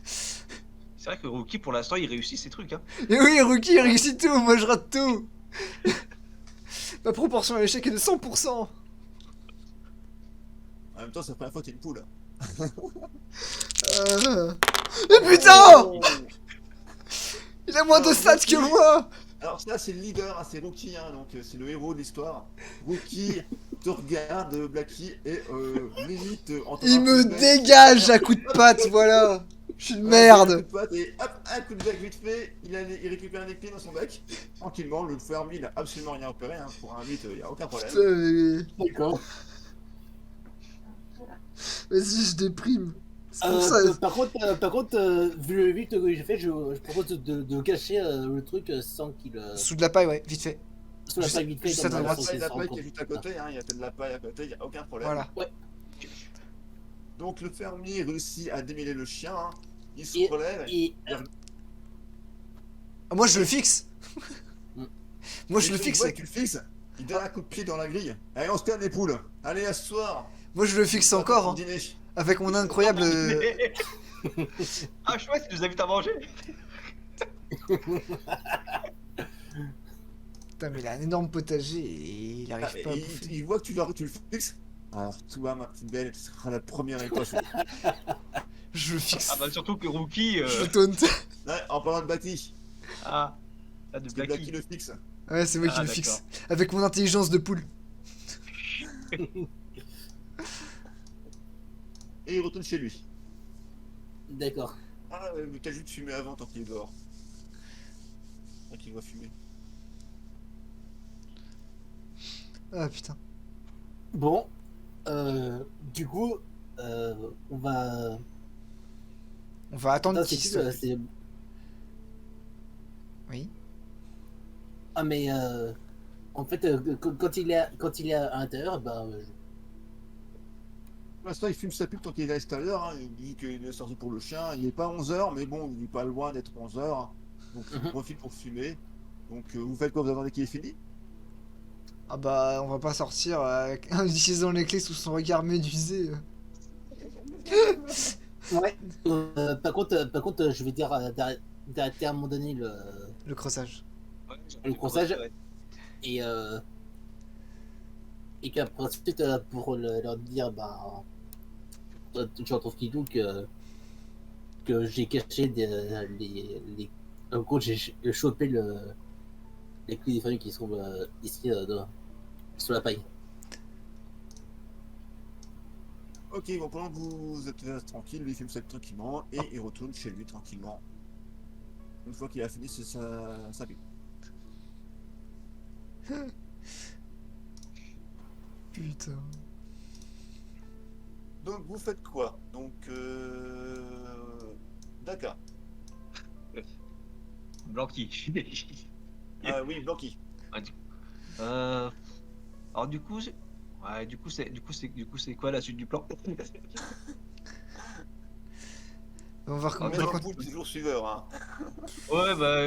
C'est vrai que Rookie, pour l'instant, il réussit ses trucs. Hein. Et oui, Rookie il réussit tout. Moi, je rate tout. Ma proportion à l'échec est de 100%. En même temps, c'est la première fois que t'es une poule. Mais putain, Oh. il a moins de stats que moi. Alors ça c'est le leader, hein, c'est Rookie, hein, donc c'est le héros de l'histoire. Rookie te regarde Blackie et limite en Il me dégage à coups de patte, voilà. Je suis une merde. Et hop, un coup de bec vite fait, il récupère les clés dans son bec. Tranquillement, le fermier il a absolument rien repéré, hein, pour un 8 il n'y a aucun problème. Putain, mais- D'accord. Vas-y, je déprime. C'est pour ça. Par contre, vu le vite que j'ai fait, je propose de cacher le truc sans qu'il. Sous de la paille, ouais, vite fait. Sous la juste- paille vite fait. juste comme à Il y a droite. sans qu'il la se paille rende qui est juste à compte. côté, hein, il y a de la paille à côté, il n'y a aucun problème. Voilà. Donc le fermier réussit à démêler le chien, hein. Il se Et- relève. Et Ah, moi, je le fixe. Moi, je Et le tu fixe. vois que tu le fixes, il donne un coup de pied dans la grille. Allez, on se calme les poules. Allez, à ce soir. Moi, je le fixe encore. Hein, Dîner. avec mon incroyable. Ah, chouette, tu nous invites à manger. Putain, mais il a un énorme potager et il Ah, arrive pas à et bouffer. il voit que tu le fixes. Alors, toi, ma petite belle, tu seras la première étoile. Je le fixe. Ah bah surtout que Rookie... Je le taunt. Ouais, en parlant de Blackie, Ah, de c'est Blackie Blackie. le fixe. Ouais, c'est moi qui Ah, le d'accord. fixe. Avec mon intelligence de poule. Et il retourne chez lui. d'accord. Ah, mais t'as juste fumé avant tant qu'il est dehors. Ah, qu'il voit fumer. Ah putain. Bon, du coup, on va. On va attendre Non, qu'il c'est se. tout, c'est. Oui. Ah mais en fait, quand il est à l'intérieur, ben. l'instant, il fume sa pipe tant qu'il est à l'extérieur. Hein. Il dit qu'il est sorti pour le chien. Il n'est pas 11h, mais bon, il n'est pas loin d'être 11h. Donc, il Mhm. profite pour fumer. Donc, vous faites quoi? Vous attendez qu'il ait fini? Ah bah, on va pas sortir en utilisant les clés sous son regard médusé. Ouais. Par contre, je vais dire d'arrêter à un moment donné Le crossage. Ouais, le crossage. ouais. Et, et qu'après ensuite, pour leur dire, bah, tu retrouves Kidou que j'ai caché en gros, j'ai chopé les clés des familles qui se trouvent ici sur la paille. Ok, bon, pendant que vous êtes là, tranquille, lui il fume ça tranquillement et il retourne chez lui tranquillement. Une fois qu'il a fini sa pipe. Putain. Donc, vous faites quoi? Donc, Dakar. Blanqui. Ah oui, Blanqui. Alors du coup, ouais, du coup c'est quoi la suite du plan? On va On est recommencer. dans le pool, toujours suiveur. Hein. Ouais, bah,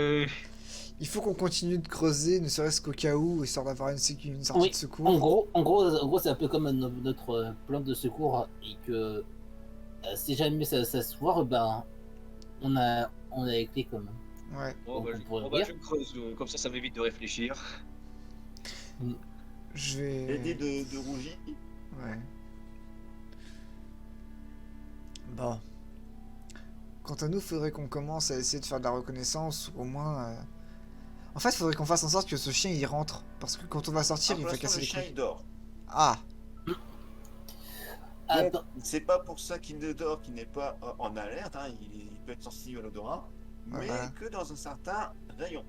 Il faut qu'on continue de creuser, ne serait-ce qu'au cas où, histoire d'avoir une sortie Oui, de secours. en gros, c'est un peu comme notre plan de secours et que si jamais ça se foire, ben, on a les clés quand même. Ouais, bon, bah, on pourrait bah, dire. je creuse, comme ça m'évite de réfléchir. je vais. L'idée de Rougy. Ouais. Bon. Quant à nous, faudrait qu'on commence à essayer de faire de la reconnaissance, ou au moins. En fait, faudrait qu'on fasse en sorte que ce chien il rentre. Parce que quand on va sortir, il Pour va l'instant, casser le les chien couilles. il dort. Ah! Donc, Attends, c'est pas pour ça qu'il ne dort, qu'il n'est pas en alerte. Hein. Il peut être sensible à l'odorat, mais Voilà. que dans un certain rayon.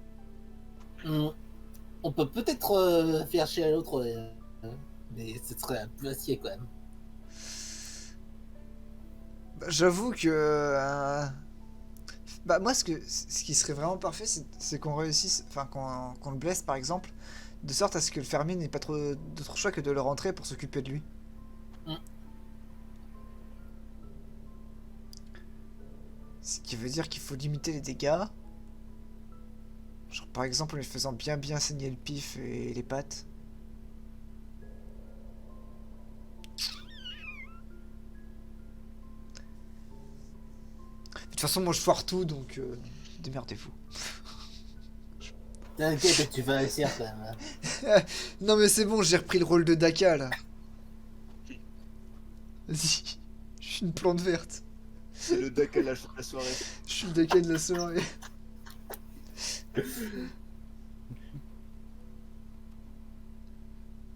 on peut peut-être faire chier à l'autre, mais ce serait un peu acier quand même. Bah, j'avoue que. Bah, moi, ce qui serait vraiment parfait, c'est qu'on réussisse. Enfin, qu'on le blesse par exemple, de sorte à ce que le fermier n'ait pas trop d'autre choix que de le rentrer pour s'occuper de lui. Mm. Ce qui veut dire qu'il faut limiter les dégâts. Genre, par exemple, en lui faisant bien saigner le pif et les pattes. De toute façon, moi je foire tout, donc démerdez-vous. T'inquiète, tu vas réussir quand même. Hein. Non mais c'est bon, j'ai repris le rôle de Daka là. Vas-y, je suis une plante verte. C'est le deck à la soirée. Je suis le Daka de la soirée.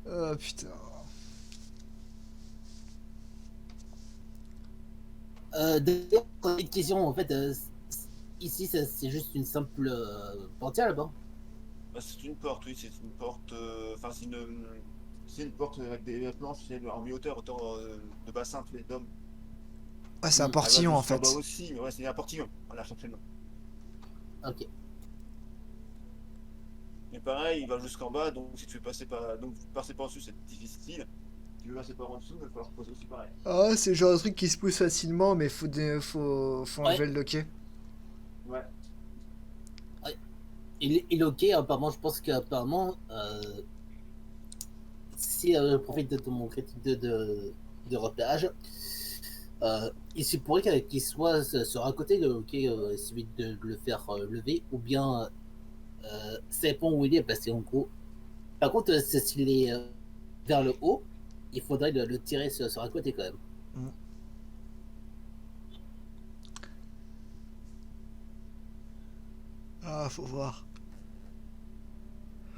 Oh putain. D'ailleurs, une question, en fait, ici, c'est juste une simple portière là-bas. Bah, c'est une porte, oui, c'est une porte. Enfin, c'est une porte avec des planches en mi-hauteur, autant de bassin, tous les dômes. Ah, c'est un Mm. portillon en Elle va fait. jusqu'en bas aussi, mais ouais, c'est un portillon. Voilà, cherchez le nom. Ok. Mais pareil, il va jusqu'en bas, donc si tu veux passer par, donc passer par dessus, c'est difficile. Si tu veux passer par en dessous, il va falloir poser aussi pareil. Ah, c'est le genre de truc qui se pousse facilement, mais faut enlever Ouais. le loquet. Ouais. Et ok, apparemment, je pense qu'apparemment, si je profite de mon critique de repérage, il se pourrait qu'il soit sur un côté de ok, celui de le faire lever, ou bien ça dépend où il est, parce qu'en gros, par contre, s'il est vers le haut, il faudrait le tirer sur un côté quand même. Ah, faut voir.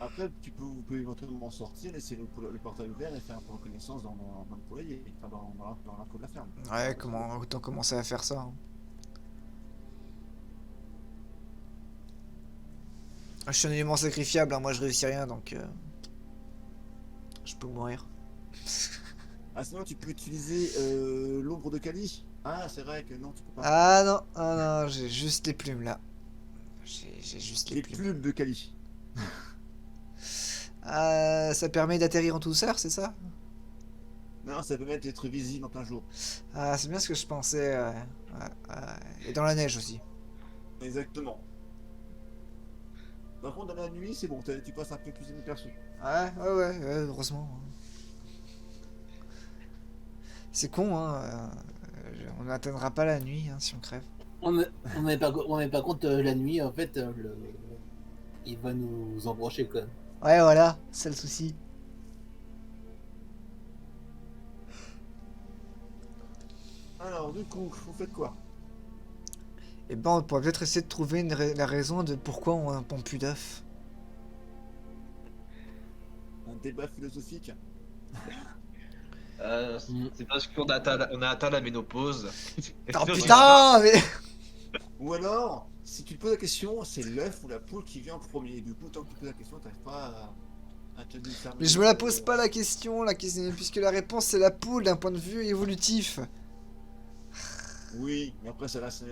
Après, vous pouvez éventuellement sortir, laisser le portail ouvert et faire un peu reconnaissance dans le poulailler, enfin dans la cour de la ferme. Ouais, autant commencer à faire ça. Hein. Je suis un élément sacrifiable, hein, moi je réussis rien donc. Je peux mourir. Ah, sinon, tu peux utiliser l'ombre de Kali. Ah, c'est vrai que non, tu peux pas. Ah non, j'ai juste les plumes là. J'ai juste les Les plumes. plumes de Kali. Ça permet d'atterrir en douceur, c'est ça? Non, ça permet d'être visible en plein jour. Ah, c'est bien ce que je pensais. Et dans la neige aussi. Exactement. Par contre, dans la nuit, c'est bon, tu passes un peu plus inaperçu. Ouais, heureusement. C'est con, hein. On n'atteindra pas la nuit hein, si on crève. On met pas compte la nuit, en fait, il va nous embrocher quand même. Ouais, voilà, c'est le souci. Alors, du coup, vous faites quoi? Et ben, on pourrait peut-être essayer de trouver la raison de pourquoi on pompe plus d'œufs. Un débat philosophique? C'est parce qu'on a atteint la ménopause. Oh putain, mais. Ou alors, si tu te poses la question, c'est l'œuf ou la poule qui vient en premier. Du coup, tant que tu poses la question, t'arrives pas à te déterminer. Mais je me la pose pas la question, puisque la réponse c'est la poule d'un point de vue évolutif. Oui, mais après, ça reste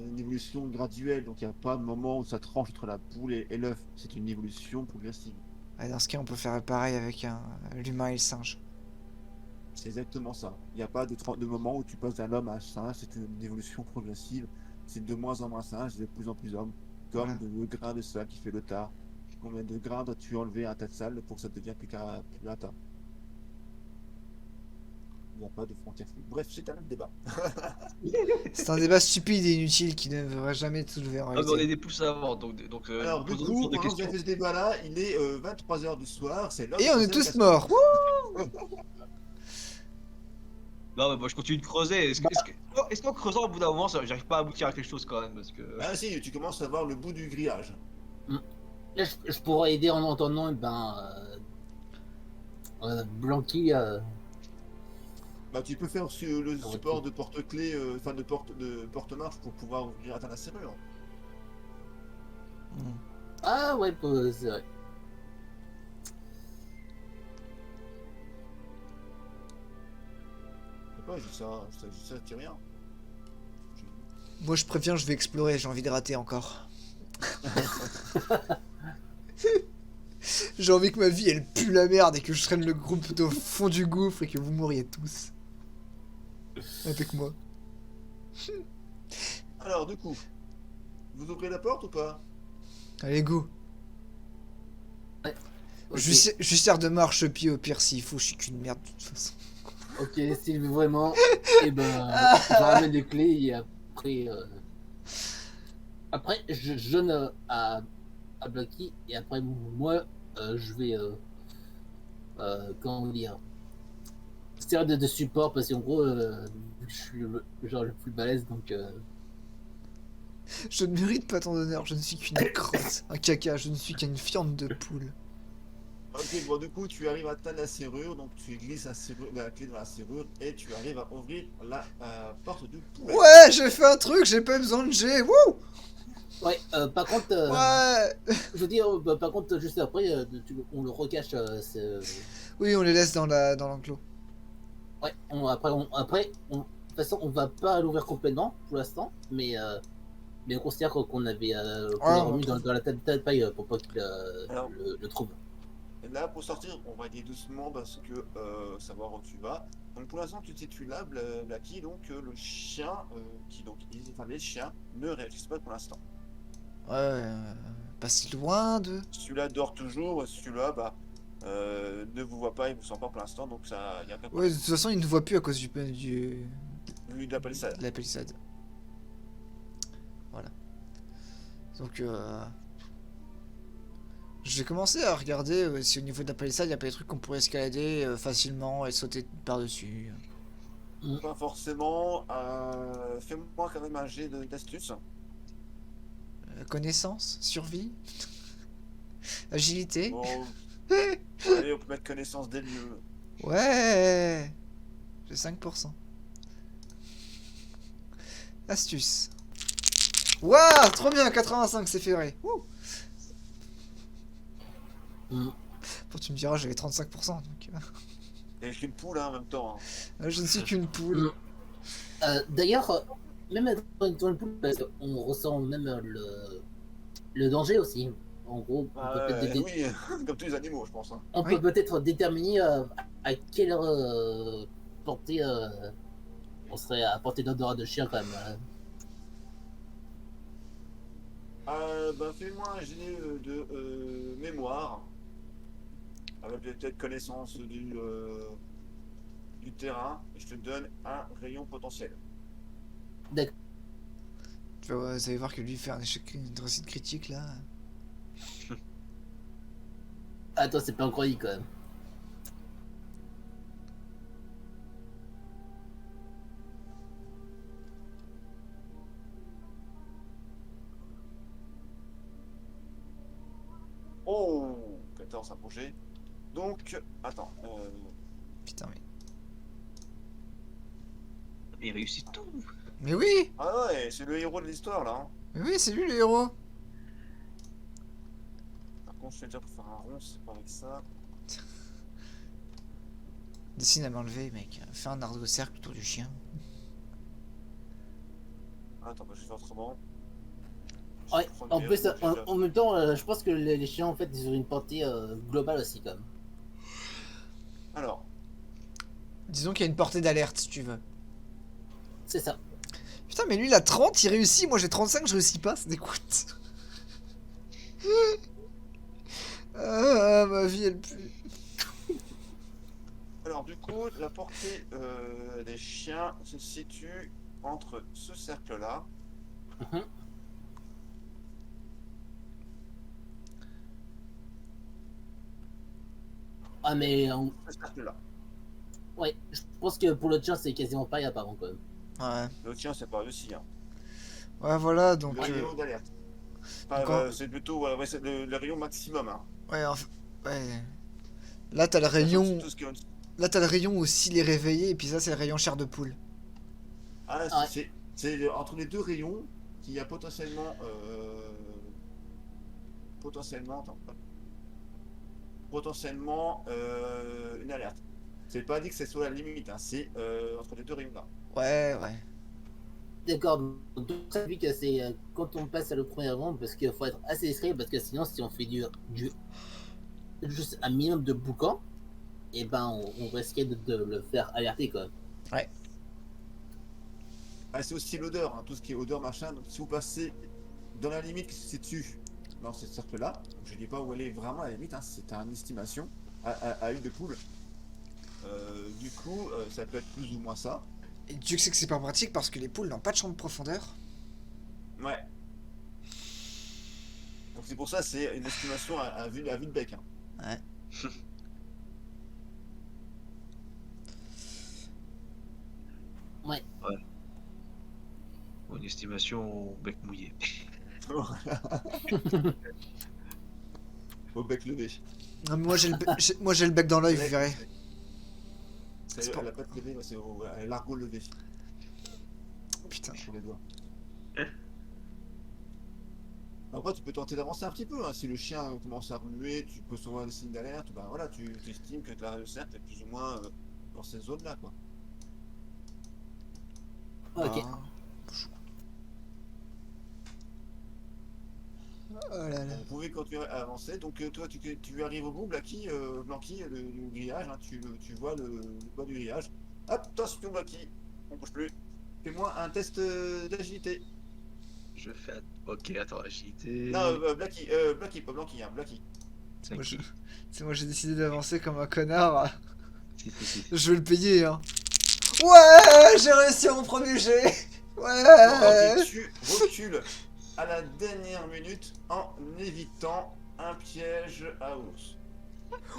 une évolution graduelle, donc il n'y a pas de moment où ça tranche entre la poule et l'œuf. C'est une évolution progressive. Ouais, dans ce cas, on peut faire pareil avec l'humain et le singe. C'est exactement ça. Il n'y a pas de moment où tu passes d'un homme à un singe, c'est une évolution progressive. C'est de moins en moins singe, de plus en plus homme. Comme Voilà. le grain de sable qui fait le tas. Combien de grains dois-tu enlever à un tas de sable pour que ça devienne plus un tas? Il n'y a pas de frontière floues. Bref, c'est un autre débat. C'est un débat stupide et inutile qui ne devrait jamais être soulevé en Ah, mais on est réalité. des poules savantes, donc Alors, du posons-nous coup, sur des pendant que vous questions. avez fait ce débat-là, il est 23h du soir, c'est l'heure Et de on est poser la tous question. morts. Non, mais moi je continue de creuser. Est-ce qu'en creusant au bout d'un moment, j'arrive pas à aboutir à quelque chose quand même parce que. Ah si, tu commences à voir le bout du grillage. Là, je pourrais aider en entendant, Blanqui. Bah, tu peux faire sur le Ah, support ok. de porte-clés, enfin de porte-marche pour pouvoir ouvrir atteindre la serrure. Ah ouais, c'est vrai. Je sais pas, je dis rien. Moi je préviens, je vais explorer, j'ai envie de rater encore. J'ai envie que ma vie elle pue la merde et que je traîne le groupe au fond du gouffre et que vous mouriez tous. Avec moi. Alors, du coup, vous ouvrez la porte ou pas? Allez, go. Ok, Je sers de marche-pied au pire s'il faut, je suis qu'une merde de toute façon. ok, s'il veut vraiment, je ramène les clés et après je donne à Blanqui et après moi je vais comment dire servir de support parce qu'en gros je suis genre le plus balèze donc Je ne mérite pas ton honneur, je ne suis qu'une crotte, un caca, je ne suis qu'une fiente de poule. Ok, bon, du coup, tu arrives à atteindre la serrure, donc tu glisses la clé dans la serrure et tu arrives à ouvrir la porte du poulet. Ouais, j'ai fait un truc, j'ai pas besoin de G, wouh. ouais par contre Ouais. je veux dire par contre juste après on le recache Oui, on les laisse dans l'enclos. ouais après de toute façon on va pas l'ouvrir complètement pour l'instant mais on considère qu'on avait qu'on Ouais, l'a on remis va dans la tête de paille pour pas qu'il Alors. le trouve. Et là, pour sortir, on va aller doucement parce que savoir où tu vas. Donc pour l'instant, tu te situes là, Blacky, donc le chien, les chiens ne réagissent pas pour l'instant. Ouais, pas si loin de... Celui-là dort toujours, celui-là, ne vous voit pas, il vous sent pas pour l'instant, donc ça, il y a aucun Ouais, problème. de toute façon, il ne voit plus à cause Lui, de la palissade. de la palissade. Voilà. Donc, je vais commencer à regarder si au niveau de la palissade, il n'y a pas des trucs qu'on pourrait escalader facilement et sauter par-dessus. Pas forcément. Fais-moi quand même un jet d'astuce. Connaissance, survie, agilité. Bon, allez, on peut mettre connaissance des lieux. Ouais, j'ai 5%. Astuce. Waouh, trop bien, 85, c'est fait vrai. Wouh. Bon, tu me diras, j'avais 35%. Donc, Et qu'une poule hein, en même temps. Hein. je ne suis qu'une poule. D'ailleurs, même dans le pool, on ressent même le danger aussi. En gros, on peut peut-être Oui, comme tous les animaux, je pense. Hein. on peut peut-être déterminer à quelle portée, on serait à portée d'odorat de chien quand même. Bah, fais-moi un jet de mémoire. Avec peut-être connaissance du terrain. Et je te donne un rayon potentiel. D'accord. Vous allez voir que lui faire une réussite critique là. Attends, c'est pas encore dit quand même. Oh, 14 approché. Donc, attends. Putain, mais. Il réussit tout. Mais oui! Ah ouais, c'est le héros de l'histoire là. Hein. Mais oui, c'est lui le héros! Par contre, je vais dire pour faire un rond, c'est pas avec ça. Dessine à m'enlever, mec. Fais un arc de cercle autour du chien. Ah, attends, bah, je vais faire autrement. Ouais, Je prends en le plus, héros, déjà. en même temps, je pense que les chiens, en fait, ils ont une portée globale aussi, quand même. Alors, Disons qu'il y a une portée d'alerte si tu veux. C'est ça. Putain, mais lui il a 30, il réussit. Moi j'ai 35, je réussis pas, ça dégoûte. Ah, ma vie elle pue. alors du coup, la portée des chiens se situe entre ce cercle-là. Mhm. Ah, mais Ce cercle-là. ouais, je pense que pour le chien, c'est quasiment pareil apparemment, quand même. Ouais. Le tien, c'est pas réussi. Hein. Ouais, voilà, donc. Le rayon d'alerte. Enfin, Encore- c'est plutôt ouais, c'est le rayon maximum. Hein. Ouais, ouais. Là t'as le rayon. Tout ce qui est en- Là t'as le rayon aussi les réveillés, et puis ça c'est le rayon chair de poule. Ah, Ouais. c'est entre les deux rayons qu'il y a potentiellement. Attends, potentiellement une alerte. C'est pas dit que c'est sur la limite, hein, c'est entre les deux rayons là. Ouais, ouais. D'accord, donc ça veut dire que c'est quand on passe à le premier round, parce qu'il faut être assez discret, parce que sinon, si on fait juste un minimum de boucan, et ben on risquait de le faire alerter, quoi. Ah, c'est aussi l'odeur, hein, tout ce qui est odeur machin. Donc si vous passez dans la limite qui se situe dans ce cercle là, je dis pas où elle est vraiment à la limite, hein, c'est une estimation à une de poule. Du coup, ça peut être plus ou moins ça. Et Dieu que c'est que c'est pas pratique parce que les poules n'ont pas de champ de profondeur. Ouais. Donc c'est pour ça c'est une estimation à vue de bec. Hein. Ouais. Ouais. Une estimation au bec mouillé. Au bec levé. Non, mais moi j'ai le bec dans l'œil, vous verrez. C'est C'est pas- la patte levée, c'est l'argot levé Putain. sur les doigts. Après, tu peux tenter d'avancer un petit peu. Hein. Si le chien commence à remuer, tu peux souvent des signes d'alerte. Ben voilà, tu estimes que le cercle est plus ou moins dans cette zone-là, quoi. Ok. Ah. Oh là là. Vous pouvez continuer à avancer. Donc toi, tu arrives au bout, Blacky, Blanqui, le grillage. Hein, tu vois le bas du grillage. Hop, attention, Blacky, on bouge plus. Fais-moi un test d'agilité. Je fais. Ok, attends, agilité. Non, Blacky, pas Blanqui, hein, Blacky. C'est Moi, qui C'est moi j'ai décidé d'avancer comme un connard. Si. Je vais le payer, hein. Ouais, j'ai réussi à mon premier jet. Ouais. Ok, tu recules à la dernière minute en évitant un piège à ours.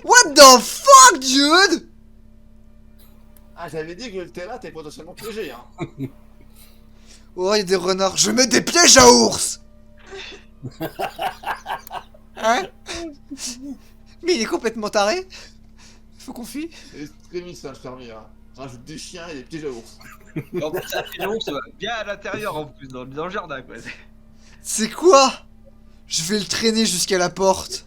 What the fuck, dude? Ah, j'avais dit que le terrain était potentiellement piégé, hein. Oh, il y a des renards. Je mets des pièges à ours. Hein? Mais il est complètement taré. Faut qu'on fuit. C'est extrémiste, hein, le fermier, hein. Rajoute des chiens et des pièges à ours. En plus, ça fait long, ça va bien à l'intérieur en plus, dans le jardin quoi. C'est quoi? Je vais le traîner jusqu'à la porte.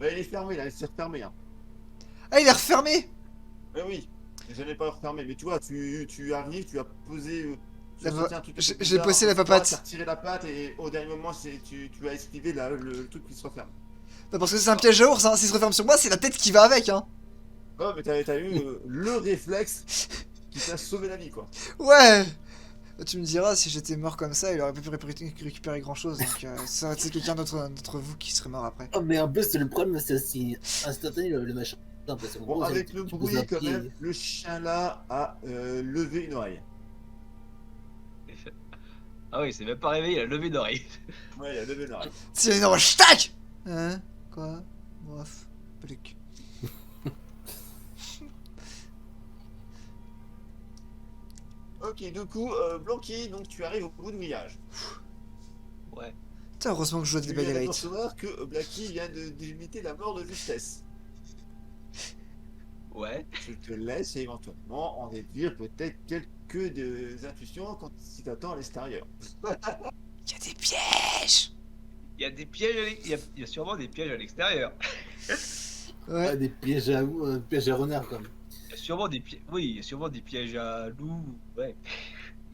Bah, il est fermé, là, il s'est refermé, hein. Ah, il est refermé. Mais oui, je n'ai pas refermé, mais tu vois, tu arrives, tu as posé. La tu as va- senti un truc j'ai- un peu j'ai bizarre, posé un la peu froid, papate. Tu as retiré la patte et au dernier moment, tu as esquivé le truc qui se referme. Bah, parce que c'est un piège à ours, hein. S'il se referme sur moi, c'est la tête qui va avec, hein. Ouais, mais t'as eu le réflexe qui t'a sauvé la vie, quoi. Ouais. Tu me diras, si j'étais mort comme ça, il aurait pas pu récupérer grand chose. Donc, ça aurait été quelqu'un d'entre vous qui serait mort après. Oh, mais en plus, le problème, c'est aussi instantané le machin. Parce qu'en Bon, gros, avec le tu bruit, poses un quand pied- même, le chien là a levé une oreille. Ah oui, il s'est même pas réveillé, il a levé d'oreille. Ouais, il a levé une oreille. Tiens, non, tac. Hein? Quoi? Bref. Pluc. Ok, du coup, Blanqui, donc tu arrives au bout du village. Ouais. Putain, heureusement que je joue à Tu des viens bagues à light. d'apercevoir que Blacky vient d'éviter la mort de justesse. Ouais. Je te laisse éventuellement en déduire peut-être quelques intuitions quand si t'attends à l'extérieur. Il y a des pièges. Il y a des pièges, il y a sûrement des pièges à l'extérieur. Ouais. Ah, des pièges à renard, comme. Il y a sûrement des pièges. Oui, il y a sûrement des pièges à loup, ouais.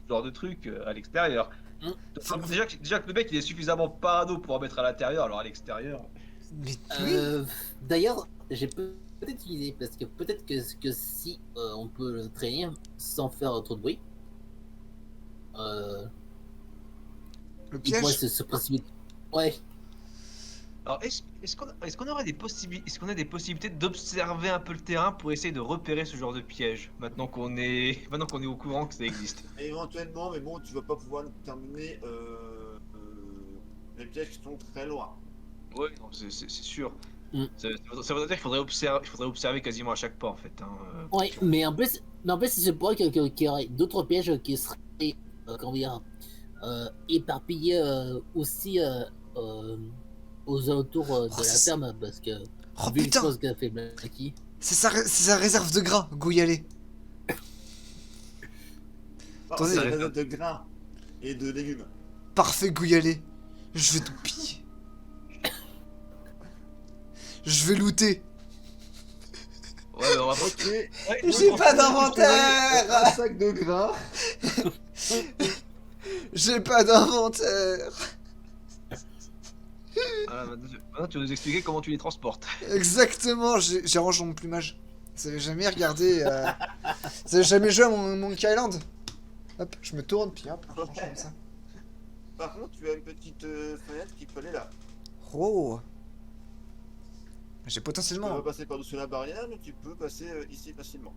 Ce genre de trucs à l'extérieur. Hum. Donc, déjà que le mec il est suffisamment parano pour en mettre à l'intérieur, alors à l'extérieur. Mais oui. D'ailleurs, j'ai peut-être une idée, parce que peut-être que si on peut le traîner sans faire trop de bruit, Le il pourrait piège. se précipiter. Ouais, Alors est-ce qu'on aurait des possibilités d'observer un peu le terrain pour essayer de repérer ce genre de piège maintenant qu'on est au courant que ça existe. Éventuellement, mais bon, tu vas pas pouvoir terminer les pièges qui sont très loin. Ouais, non, c'est sûr. Mm. Ça veut dire qu'il faudrait observer quasiment à chaque pas en fait. Hein. ouais, mais en plus, il se pourrait qu'il y aurait d'autres pièges qui seraient, comment dire, éparpillés aussi aux alentours Oh, de la c'est- ferme, parce que Oh vu putain. l'expérience qu'a fait Blacky. C'est sa réserve de gras. Go y aller. Ah, Attendez. c'est une réserve de grains et de légumes. Parfait, go y aller. Je vais tout piller. Je vais looter. Ouais, on va pas. Ok. Ouais, J'ai pas Un d'inventaire. sac de grains. J'ai pas d'inventaire. Ah, maintenant, tu vas nous expliquer comment tu les transportes. Exactement, j'ai rangé mon plumage. Vous avez jamais regardé. Vous avez jamais joué à mon Monkey Island? Hop, je me tourne, puis hop, je range comme ça. Par contre, tu as une petite fenêtre qui peut aller là. Oh. J'ai Tu peux potentiellement. pas passer par-dessus la barrière, mais tu peux passer ici facilement.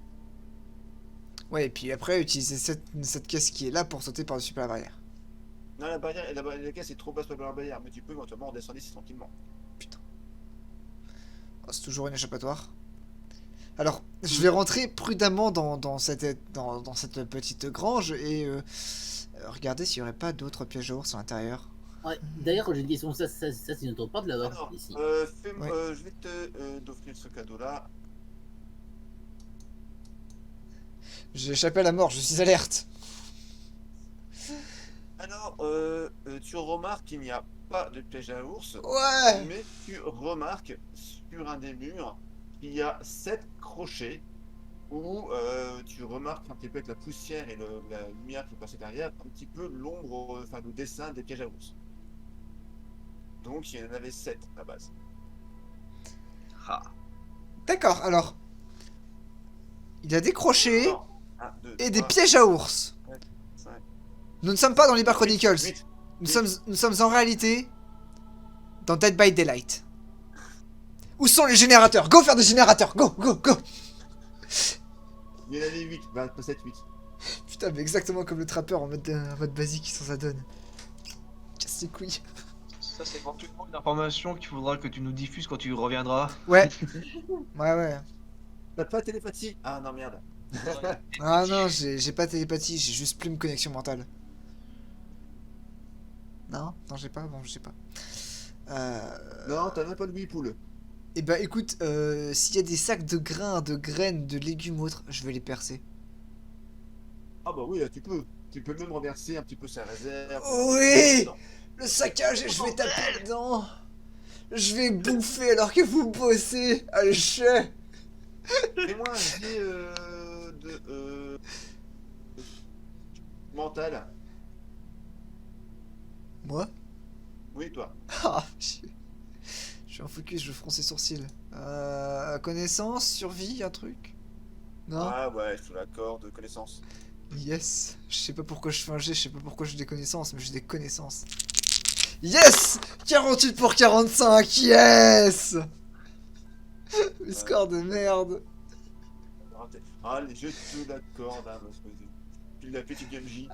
Ouais, et puis après, utiliser cette caisse qui est là pour sauter par-dessus la barrière. Non, la caisse est trop basse pour la barrière, mais tu peux éventuellement redescendre ici tranquillement. Putain. Oh, c'est toujours une échappatoire. Alors, je vais rentrer prudemment dans cette petite grange et regarder s'il n'y aurait pas d'autres pièges à ours à l'intérieur. Ouais, d'ailleurs, j'ai une question, ça c'est notre part de là-bas, Alors, ici. Ouais. je vais t'offrir ce cadeau-là. J'ai échappé à la mort, je suis alerte. Alors, tu remarques qu'il n'y a pas de piège à ours, Ouais. mais tu remarques sur un des murs qu'il y a 7 crochets où tu remarques un petit peu avec la poussière et la lumière qui passe derrière, un petit peu l'ombre, enfin le dessin des pièges à ours. Donc il y en avait 7 à la base. Ah. D'accord, alors. Il y a des crochets Non. 1, 2, et des pièges à ours. 5, Nous ne sommes pas dans les Bar Chronicles. 8. Nous sommes en réalité dans Dead by Daylight. Où sont les générateurs? Go faire des générateurs! Go, go, go! Il y en avait 8, bah, 7, 8. Putain, mais exactement comme le trappeur en mode basique sans ça donne. Casse les couilles. Ça, c'est éventuellement une information qu'il faudra que tu nous diffuses quand tu reviendras. Ouais. Ouais. T'as pas télépathie? Ah non, merde. Ah non, j'ai pas télépathie, j'ai juste plume connexion mentale. Non, j'ai pas, bon, je sais pas. Non, t'as même pas de whirlpool. Et bah écoute, s'il y a des sacs de grains, de graines, de légumes ou autres, je vais les percer. Ah bah oui, là, tu peux. Tu peux même renverser un petit peu sa réserve. Oui! Le saccage et je vais taper dedans. Je vais bouffer alors que vous bossez. Allez, Fais-moi un jet mental. Moi? Oui, toi. Ah, je suis en focus, je fronce les sourcils. Connaissance, survie, un truc? Non? Ah ouais, je te l'accorde, connaissance. Yes! Je sais pas pourquoi je fais un G, je sais pas pourquoi j'ai des connaissances, mais j'ai des connaissances. Yes! 48 pour 45, yes! Le score de merde. Allez, je te l'accorde, hein, parce que tu l'as fait, tu gagnes J.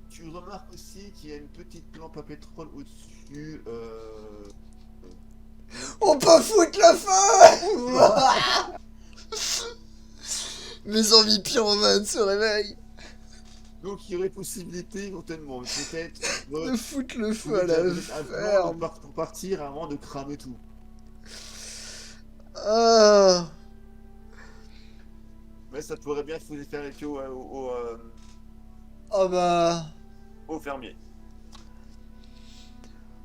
Tu remarques aussi qu'il y a une petite lampe à pétrole au-dessus. On peut foutre le feu! Mes envies pyromanes se réveillent. Donc il y aurait possibilité éventuellement, peut-être, De foutre le feu à la ferme. pour partir avant de cramer tout. Ah. Mais ça pourrait bien faut faire écho Oh bah... au fermier.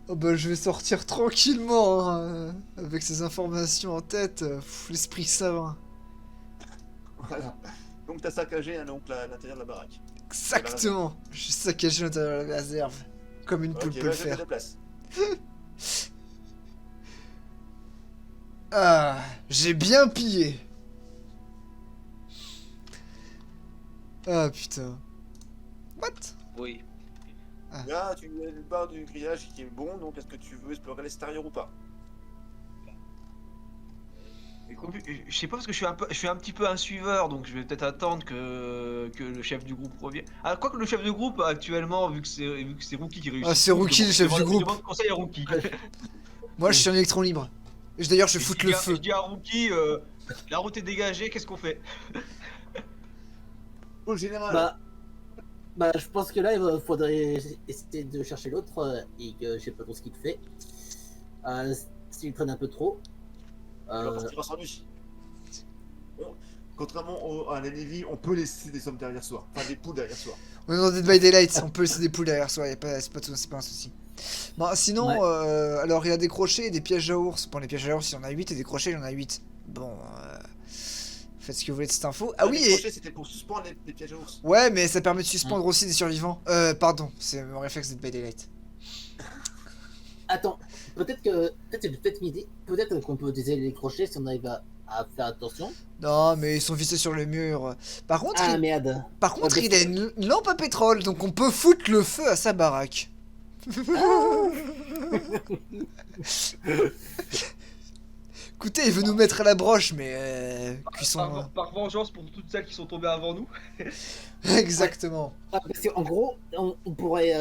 Oh bah je vais sortir tranquillement hein, avec ces informations en tête. L'esprit savant. Voilà. Donc t'as saccagé hein, donc l'intérieur de la baraque. Exactement. Je saccage l'intérieur de la réserve. Comme une poule Ok, peut bah, le je te faire. déplace. Ah, j'ai bien pillé. Ah putain. What? Oui. Là, tu as une barre du grillage qui est bon, donc est-ce que tu veux explorer l'extérieur ou pas? Je sais pas parce que je suis un petit peu un suiveur, donc je vais peut-être attendre que le chef du groupe revienne. Ah, quoi que le chef de groupe actuellement, vu que c'est Rookie qui réussit. Ah, c'est Rookie, le chef du groupe. Je demande conseil à Rookie. Moi je suis un électron libre. D'ailleurs je vais foutre le feu. Je dis à Rookie, la route est dégagée, qu'est-ce qu'on fait? Au général. Bah, je pense que là, il faudrait essayer de chercher l'autre et que je sais pas trop ce qu'il fait. S'il traîne un peu trop. Il va partir sans lui. Contrairement à la Navy, on peut laisser des hommes derrière soi. Enfin, des poules derrière soi. On est dans Dead by Daylight, on peut laisser des poules derrière soi, c'est pas un souci. Bon, sinon, Ouais. alors il y a des crochets et des pièges à ours. Bon, les pièges à ours, il y en a 8 et des crochets, il y en a 8. Bon, faites ce que vous voulez de cette info. Ah oui, les et... crochets, c'était pour suspendre les pièges à ours. Ouais, mais ça permet de suspendre aussi des survivants. Pardon, c'est mon réflexe Dead by Daylight. Attends, peut-être que. Peut-être une idée. Peut-être qu'on peut utiliser les crochets si on arrive à faire attention. Non, mais ils sont vissés sur le mur. Par contre, Ah merde. Par contre, il a une lampe à pétrole, donc on peut foutre le feu à sa baraque. Écoutez, il veut nous mettre à la broche, mais cuisson. Par vengeance pour toutes celles qui sont tombées avant nous. Exactement. Ah, parce qu'en gros, on pourrait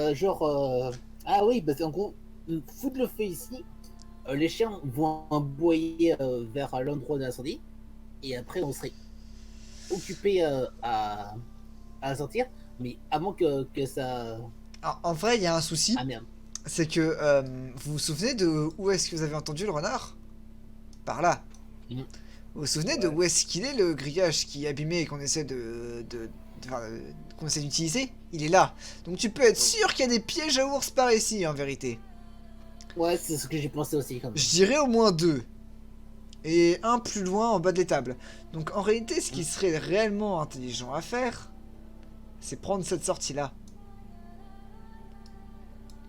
ah oui, parce qu'en gros, foutre le feu ici, les chiens vont aboyer vers l'endroit de l'incendie, et après on serait occupé à sortir, mais avant que ça... Alors, en vrai, il y a un souci, Ah merde. c'est que vous vous souvenez de où est-ce que vous avez entendu le renard? Par là. Mm. Vous vous souvenez de où est-ce qu'il est le grillage qui est abîmé et qu'on essaie qu'on essaie d'utiliser? Il est là. Donc tu peux être sûr qu'il y a des pièges à ours par ici en vérité. Ouais, c'est ce que j'ai pensé aussi quand même. Je dirais au moins 2. Et un plus loin en bas de l'étable. Donc en réalité, ce qui serait réellement intelligent à faire, c'est prendre cette sortie-là.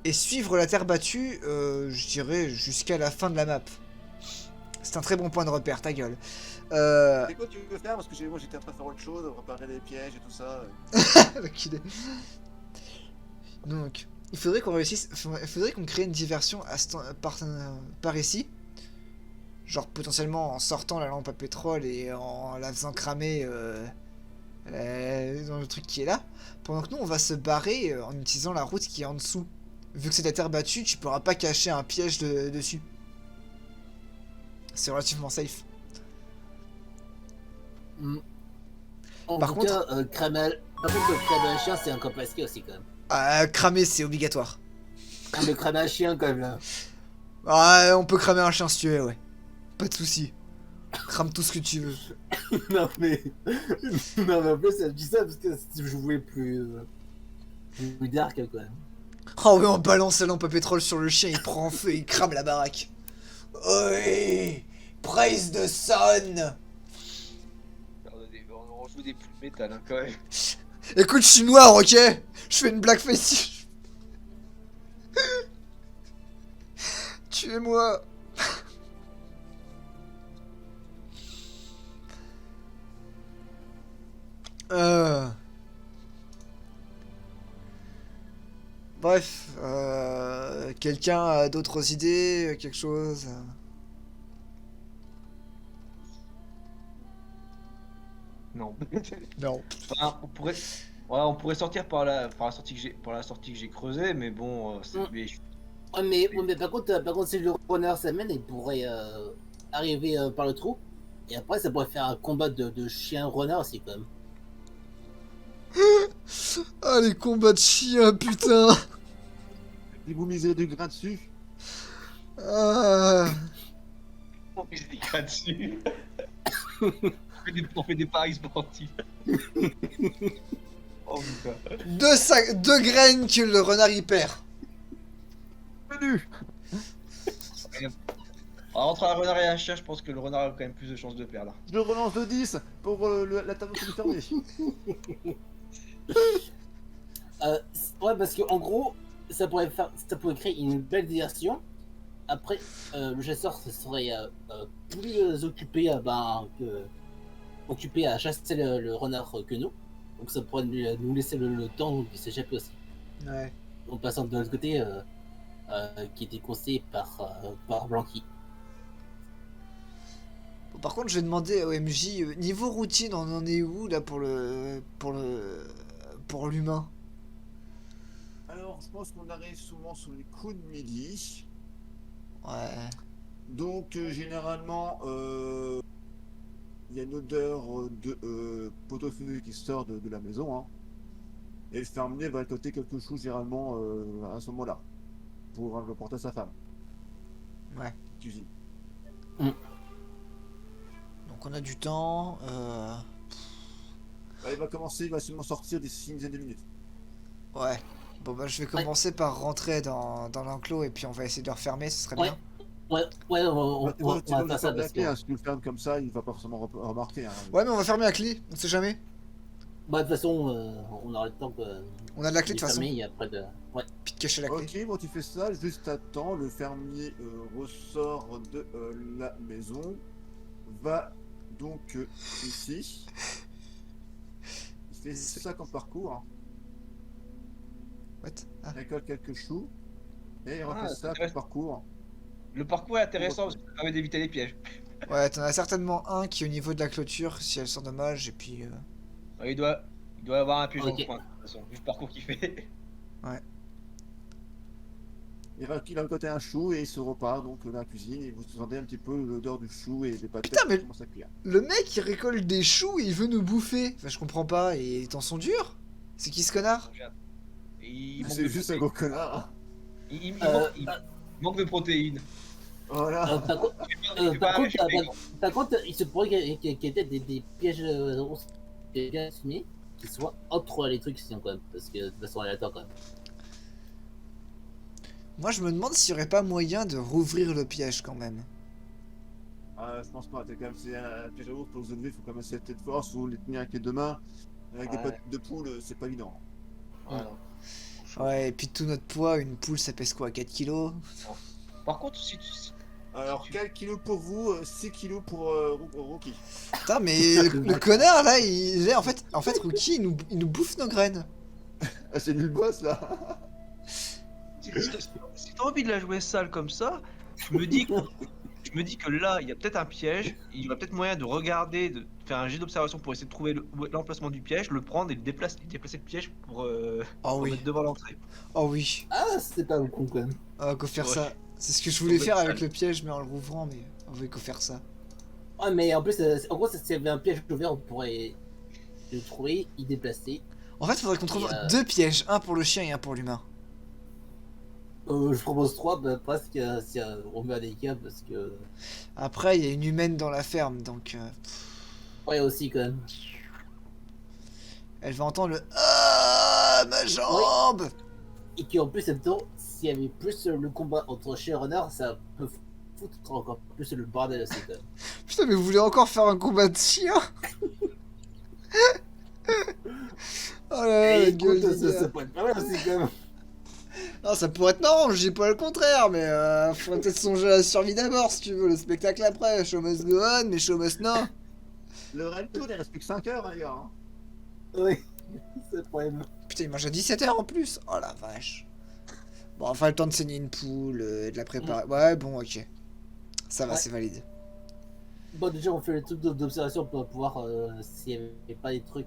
Et suivre la terre battue, je dirais, jusqu'à la fin de la map. C'est un très bon point de repère, ta gueule. C'est quoi que tu veux faire? Parce que moi j'étais en train de faire autre chose, réparer les pièges et tout ça. Enculé. Donc, il faudrait qu'on réussisse, il faudrait qu'on crée une diversion par ici. Genre potentiellement en sortant la lampe à pétrole et en la faisant cramer dans le truc qui est là. Pendant que nous on va se barrer en utilisant la route qui est en dessous. Vu que c'est de la terre battue, tu pourras pas cacher un piège dessus. C'est relativement safe. Par contre, cramer un chien, c'est encore presque aussi quand même. Cramer c'est obligatoire. Ah, mais cramer un chien quand même là. Ah, on peut cramer un chien si tu veux, ouais. Pas de soucis. Crame tout ce que tu veux. non mais en plus je dis ça parce que si je jouais plus dark quand même. Oh oui, on balance la lampe à pétrole sur le chien, il prend feu et il crame la baraque. Oui, praise the sun. On joue des plus de métal hein, quand même. Écoute, je suis noir, ok? Je fais une blackface. Tuez-moi. Euh... Bref, quelqu'un a d'autres idées, quelque chose? Non. Non. Enfin, on pourrait sortir par la sortie que j'ai creusée, mais bon, mais Ouais, mais par contre, si le renard s'amène, il pourrait arriver par le trou. Et après, ça pourrait faire un combat de chien-renard aussi, quand même. Ah, les combats de chiens, putain. Si vous misez du grain dessus, Ah. on met des crânes dessus. On fait des paris sportifs. Oh putain. Deux graines que le renard y perd. venu. Alors, entre un renard et un chien, je pense que le renard a quand même plus de chances de perdre. Je relance de 10 pour la table de fermée. Ouais, parce qu'en gros, ça pourrait créer une belle diversion. Après, le chasseur se serait plus occupé à chasser le renard que nous. Donc ça pourrait nous laisser le temps de s'échapper aussi. Ouais. En passant de l'autre côté, qui était conseillé par Blanqui. Bon, par contre, je vais demander au MJ, niveau routine, on en est où là pour l'humain? Alors, je pense qu'on arrive souvent sur les coups de midi. Ouais. Donc, généralement, il y a une odeur de pot-au-feu qui sort de la maison. Hein. Et le fermier va récolter quelque chose, généralement, à ce moment-là, pour le porter à sa femme. Ouais. Cuisine. Donc on a du temps. Bah, il va commencer, il va seulement sortir d'ici une dizaine de minutes. Ouais. Bon bah je vais commencer par rentrer dans l'enclos et puis on va essayer de le refermer, ce serait bien. Ouais, on Tu va vas faire ça la parce clé, que... hein, si tu le fermes comme ça, il va pas forcément remarquer. Hein. Ouais mais on va fermer la clé, on sait jamais. Bah, de toute façon, on aura le temps que... On a de la clé de toute façon. Et après de... Ouais. Puis de cacher la clé. Ok, bon tu fais ça, juste attends, le fermier ressort de la maison, va donc ici, il fait ça comme parcours, hein. What? Ah. Il récolte quelques choux, et il refait Ah, ça c'est comme intéressant. parcours. Le parcours est intéressant parce que ça permet d'éviter les pièges. Ouais, t'en as certainement un qui est au niveau de la clôture si elle s'endommage et puis... Ouais, il doit avoir un piège dans Ok. le coin, de toute façon, vu le parcours qu'il fait. Il va récolter un chou et il se repart donc dans la cuisine, et vous sentez un petit peu l'odeur du chou et des patates Putain, mais- qui commencent à cuire. Le mec il récolte des choux et il veut nous bouffer. Enfin je comprends pas, et les temps sont durs. C'est qui ce connard? Et il manque C'est de juste un protéines. gros connard. Hein. Il manque de protéines. Voilà. Par contre, Il fait pas un méchant végan. par contre, il se pourrait qu'il y ait peut-être des pièges bien assumés qui soient entre les trucs sinon quand même, parce que de toute façon elle attend quand même. Moi je me demande s'il y aurait pas moyen de rouvrir le piège quand même. Ah, je pense pas, t'es quand même, c'est un piège à ours pour les élever, il faut quand même essayer de force ou les tenir avec les deux mains. Avec des Ouais. pattes de poule, c'est pas évident. Ouais, non. Ouais, et puis tout notre poids, une poule ça pèse quoi, 4 kilos? Par contre, Alors, 4 kilos pour vous, 6 kilos pour Rookie. Putain mais le connard là, il est en fait Rookie il nous bouffe nos graines. Ah, c'est lui le boss là. si t'as envie de la jouer sale comme ça, je me dis que là, il y a peut-être un piège. Il y aurait peut-être moyen de regarder, de faire un jet d'observation pour essayer de trouver l'emplacement du piège, le prendre et déplacer le piège pour Oh oui, mettre devant l'entrée. oh oui. Ah, c'est pas con quand même. Go faire Ouais. ça. C'est ce que je voulais Faut faire mettre avec ça. le piège mais en le rouvrant, mais on va go faire ça. Ouais, mais en plus, en gros, s'il y avait un piège ouvert, on pourrait le trouver, y déplacer. En fait faudrait qu'on trouve Et, deux pièges, un pour le chien et un pour l'humain. Je propose 3, bah, presque, si on met à des cas, parce que... Après il y a une humaine dans la ferme donc Ouais, aussi quand même. elle va entendre le ah ma jambe. Et qui en plus, en même temps, s'il y avait plus le combat entre chien et renard, ça peut foutre encore plus le bordel aussi quand même. Putain mais vous voulez encore faire un combat de chien? Oh là là, la Et gueule écoute, des gars. ça pourrait être pas mal aussi quand même. Non, ça pourrait être marrant, je dis pas le contraire, mais faudrait peut-être songer à la survie d'abord si tu veux, le spectacle après. Show must go on, mais show must non. Le Red Tour, il reste plus que 5 heures, les gars. Hein. Oui, c'est le problème. Putain, il mange à 17h en plus. Oh la vache. Bon, enfin, le temps de saigner une poule, de la préparer. Ouais, bon, ok. Ça va, Ouais. c'est valide. Bon, déjà, on fait le truc d'observation pour voir s'il n'y avait pas des trucs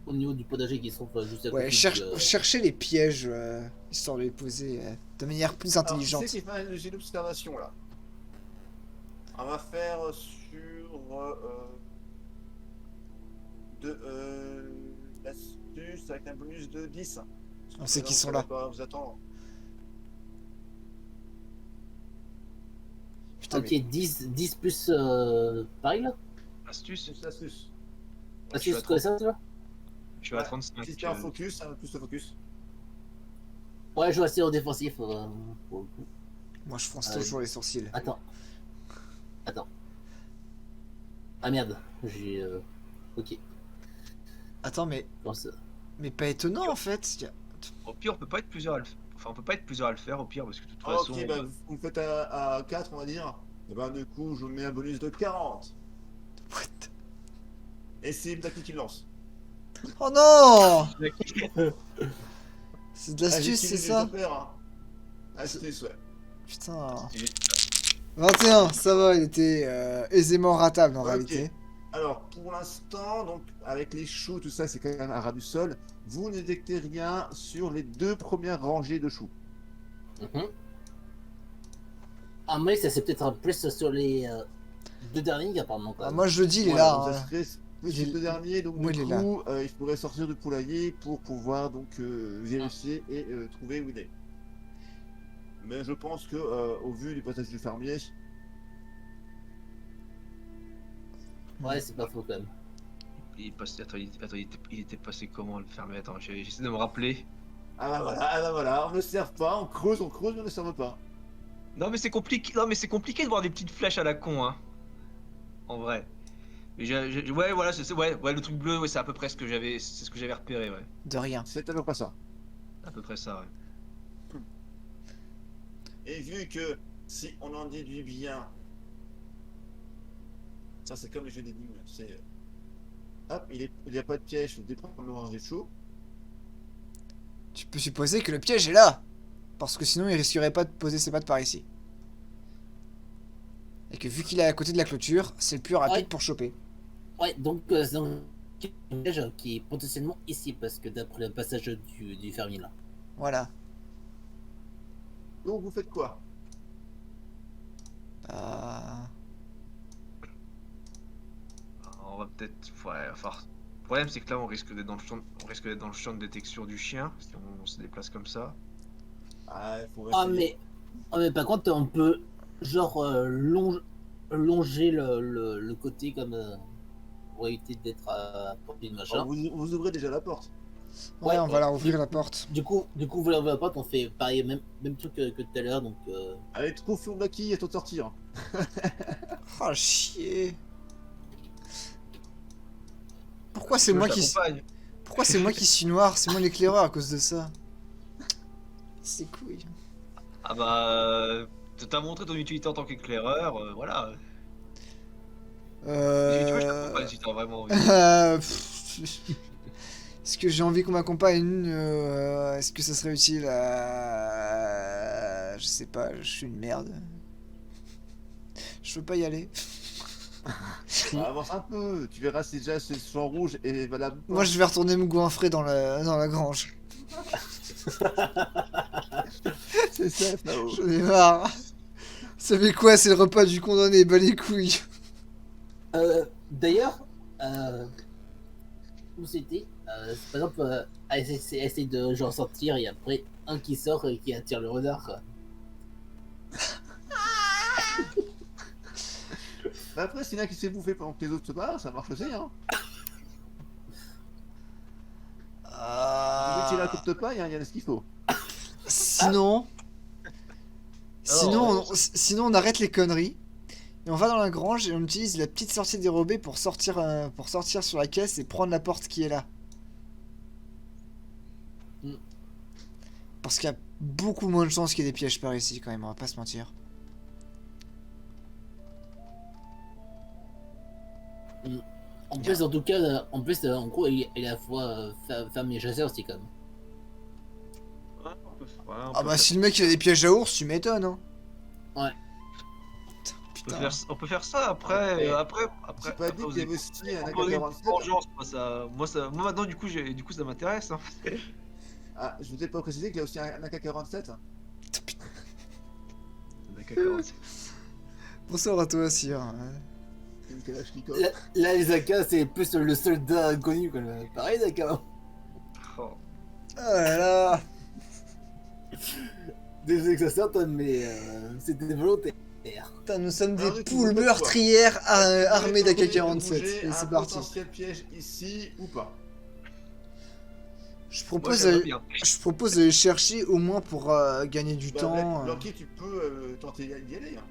au niveau du potager qui sont juste à Ouais, côté chercher les pièges, histoire de les poser de manière plus Alors, intelligente. qui c'est qui fait j'ai une observation là. On va faire sur l'astuce avec un bonus de 10. On sait qui sont là. Vous attends. Putain, Ok, mais 10 plus pareil là. Astuce, C'est l'astuce. Ah, je suis c'est à ce que ça, tu vois. je suis à 35. Si tu es en focus, un peu plus de focus. Ouais, je joue assez au défensif pour le coup. moi je fronce toujours les sourcils. Attends. Ah merde, j'ai. Ok. Attends, mais Bon, ça- pas étonnant en fait. Au pire, on peut pas être plusieurs à le faire. Enfin, on peut pas être plusieurs à le faire au pire parce que de toute façon. Ok, bah, vous me faites à 4, on va dire. Et ben, du coup, je vous mets un bonus de 40. What? Et c'est Mdaki qui le lance. Oh non! C'est de Ah, j'ai l'astuce, utilisé c'est les ça? opères, hein. Astuce, ouais. Putain. 21, ça va, il était aisément ratable en Ok. réalité. Alors, pour l'instant, donc, avec les choux, tout ça, c'est quand même à ras du sol. Vous ne détectez rien sur les 2 premières rangées de choux. Mhm. Ah, mais ça c'est peut-être un plus sur les 2 derniers, apparemment. Quand Ah, même. moi je le dis, il est Voilà, là. donc hein. ça serait Il les est- 2 derniers, donc Oui, du il est là. coup, il faudrait sortir du poulailler pour pouvoir donc vérifier et trouver où il est. Mais je pense que au vu du passage du fermier, Ouais, c'est pas faux quand même. Il est passé. Attends, il était passé comment le fermer? Attends, j'essaie de me rappeler. ah bah voilà, on ne serve pas, on creuse, mais on ne serve pas. Non mais c'est compliqué. Non mais c'est compliqué de voir des petites flèches à la con, hein. En vrai. Mais ouais, voilà, ouais, le truc bleu, ouais, c'est à peu près ce que j'avais, c'est ce que j'avais repéré, ouais. De rien. C'est à peu près ça. À peu près ça, ouais. Et vu que si on en déduit bien, ça c'est comme les jeux d'énigmes, c'est hop, il n'y a pas de piège dès le rangée de choux. Tu peux supposer que le piège est là. Parce que sinon il risquerait pas de poser ses pattes par ici. Et que vu qu'il est à côté de la clôture, c'est le plus rapide Ouais. pour choper. Ouais, donc c'est un piège qui est potentiellement ici, parce que d'après le passage du fermier là. Voilà. Donc vous faites quoi? Bah... On va peut-être, ouais, enfin, le problème c'est que là on risque d'être dans le champ de détection du chien si on se déplace comme ça. Ah, il faut Ah essayer. mais par contre on peut genre longer le côté comme pour éviter d'être à portée de machin. Alors, vous ouvrez déjà la porte. Ouais, Ouais, on va leur ouvrir la porte. Du coup vous l'avez pas, on fait pareil, même truc que tout à l'heure, donc Allez, trouve Flondaki et toi de sortir. Oh chier. Pourquoi c'est Je moi qui... t'accompagne. Pourquoi c'est moi qui suis noir? C'est moi l'éclaireur à cause de ça. C'est couilles. Ah bah, t'as montré ton utilité en tant qu'éclaireur, voilà. Tu vois, je t'accompagne si t'as vraiment envie. Est-ce que j'ai envie qu'on m'accompagne? Est-ce que ça serait utile? Je sais pas, je suis une merde. Je veux pas y aller. Avance un peu, tu verras si déjà ce champ rouge est valable. Moi je vais retourner me goinfrer dans la grange. C'est ça, là-haut. J'en ai marre. Vous savez quoi? C'est le repas du condamné, bas les couilles. d'ailleurs où c'était par exemple essayer de genre sortir et après un qui sort et qui attire le renard quoi. Bah après, s'il y en a qui s'est bouffé pendant que les autres se barrent, ça marche aussi, hein. Vous étiez là coupe de paille, hein, il y a ce qu'il faut. Sinon... Sinon on arrête les conneries. Et on va dans la grange et on utilise la petite sortie dérobée pour sortir sur la caisse et prendre la porte qui est là. Mm. Parce qu'il y a beaucoup moins de chances qu'il y ait des pièges par ici quand même, on va pas se mentir. En plus, en tout cas, en gros, il est à la fois fermier et chasseur aussi, quand même. Ouais, on peut- ouais, on Ah peut bah faire- si le mec il a des pièges à ours, tu m'étonnes hein. Ouais. Putain. on peut faire ça après. Et- après, J'ai pas dit vous qu'il y avait aussi un proposer une AK-47. vengeance, moi maintenant du coup ça m'intéresse. Hein. Ah, je vous ai pas précisé qu'il y a aussi un AK-47. Bonsoir à toi Sir. Une Kalachnikov. Là, les AK, c'est plus le soldat inconnu, quoi. Pareil, d'accord. Oh. Oh là là. Désolé que ça sorte, mais c'était volontaire. Putain, nous sommes des Alors, du coup, poules vous faites meurtrières armées Vous pouvez d'AK-47. bouger Et un c'est parti. potentiel piège ici ou pas. Je Moi, propose, j'aimerais bien. je propose de les chercher au moins pour gagner du Bah, temps. Blanqui, tu peux tenter d'y aller. Hein.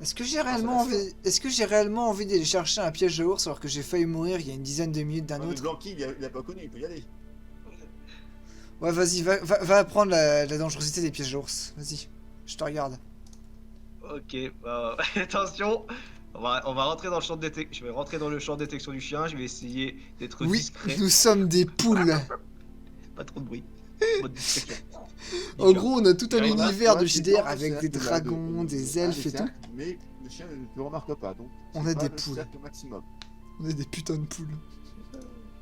Est-ce que j'ai réellement envie d'aller chercher un piège à ours alors que j'ai failli mourir il y a une dizaine de minutes d'un Non, mais autre? Blanqui, il a pas connu, il peut y aller. Ouais, vas-y, va apprendre la dangerosité des pièges à ours. Vas-y, je te regarde. Ok, bah, attention. On va rentrer dans le champ de détection. Je vais rentrer dans le champ de détection du chien. Je vais essayer d'être Oui, discret. nous sommes des poules. Pas trop de bruit. Mode discrétion. En gros, on a tout un Et on a- univers de c'est JDR dans le avec des cercle, là, dragons, des pas elfes des et tout. cercles, mais le chien ne te remarque pas, donc On c'est a pas des le poules. cercle maximum. On est des putains de poules.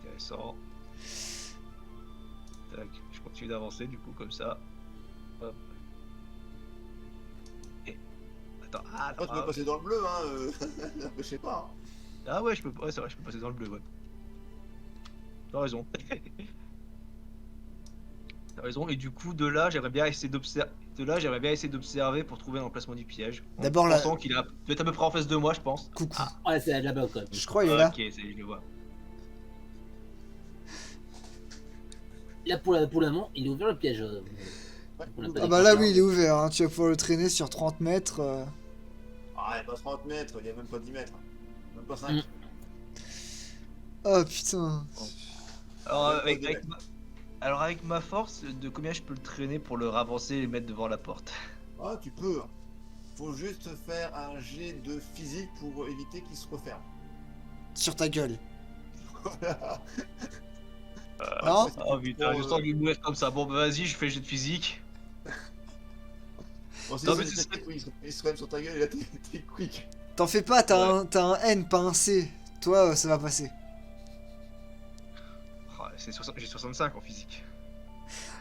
Intéressant. Tac, je continue d'avancer du coup comme ça. Hop. Et... Attends, Après, tu peux passer dans le bleu, hein, n'empêchez pas. Hein. Ah ouais, ouais, c'est vrai, je peux passer dans le bleu, ouais. T'as raison. T'as raison, et du coup, de là, j'aimerais bien essayer d'observer pour trouver l'emplacement du piège. En D'abord, là- pensant qu'il doit être à peu près en face de moi, je pense. Coucou. Ouais, c'est là-bas, quand même. Je crois il est là. Ok, je le vois. Là, pour le moment, il est ouvert le piège. On a pas Ah bah là oui, il est ouvert. Hein. Tu vas pouvoir le traîner sur 30 mètres. Ah, il y a pas 30 mètres, il y a même pas 10 mètres. Même pas 5. Oh putain. Alors, Ouais, avec, ouais, avec ma... Alors, avec ma force, de combien je peux le traîner pour le ravancer et le mettre devant la porte? Ah, tu peux. Faut juste faire un jet de physique pour éviter qu'il se referme. Sur ta gueule. Voilà. Non Après, Oh putain, je pour, sens que je vais mourir comme ça. Bon, bah vas-y, je fais le jet de physique. Bon, si Non, c'est mais des c'est- tactiques où il se remet sur ta gueule et là t'es quick. T'en fais pas, t'as Ouais. un N, pas un C. Toi, ça va passer. Oh, j'ai 65 en physique.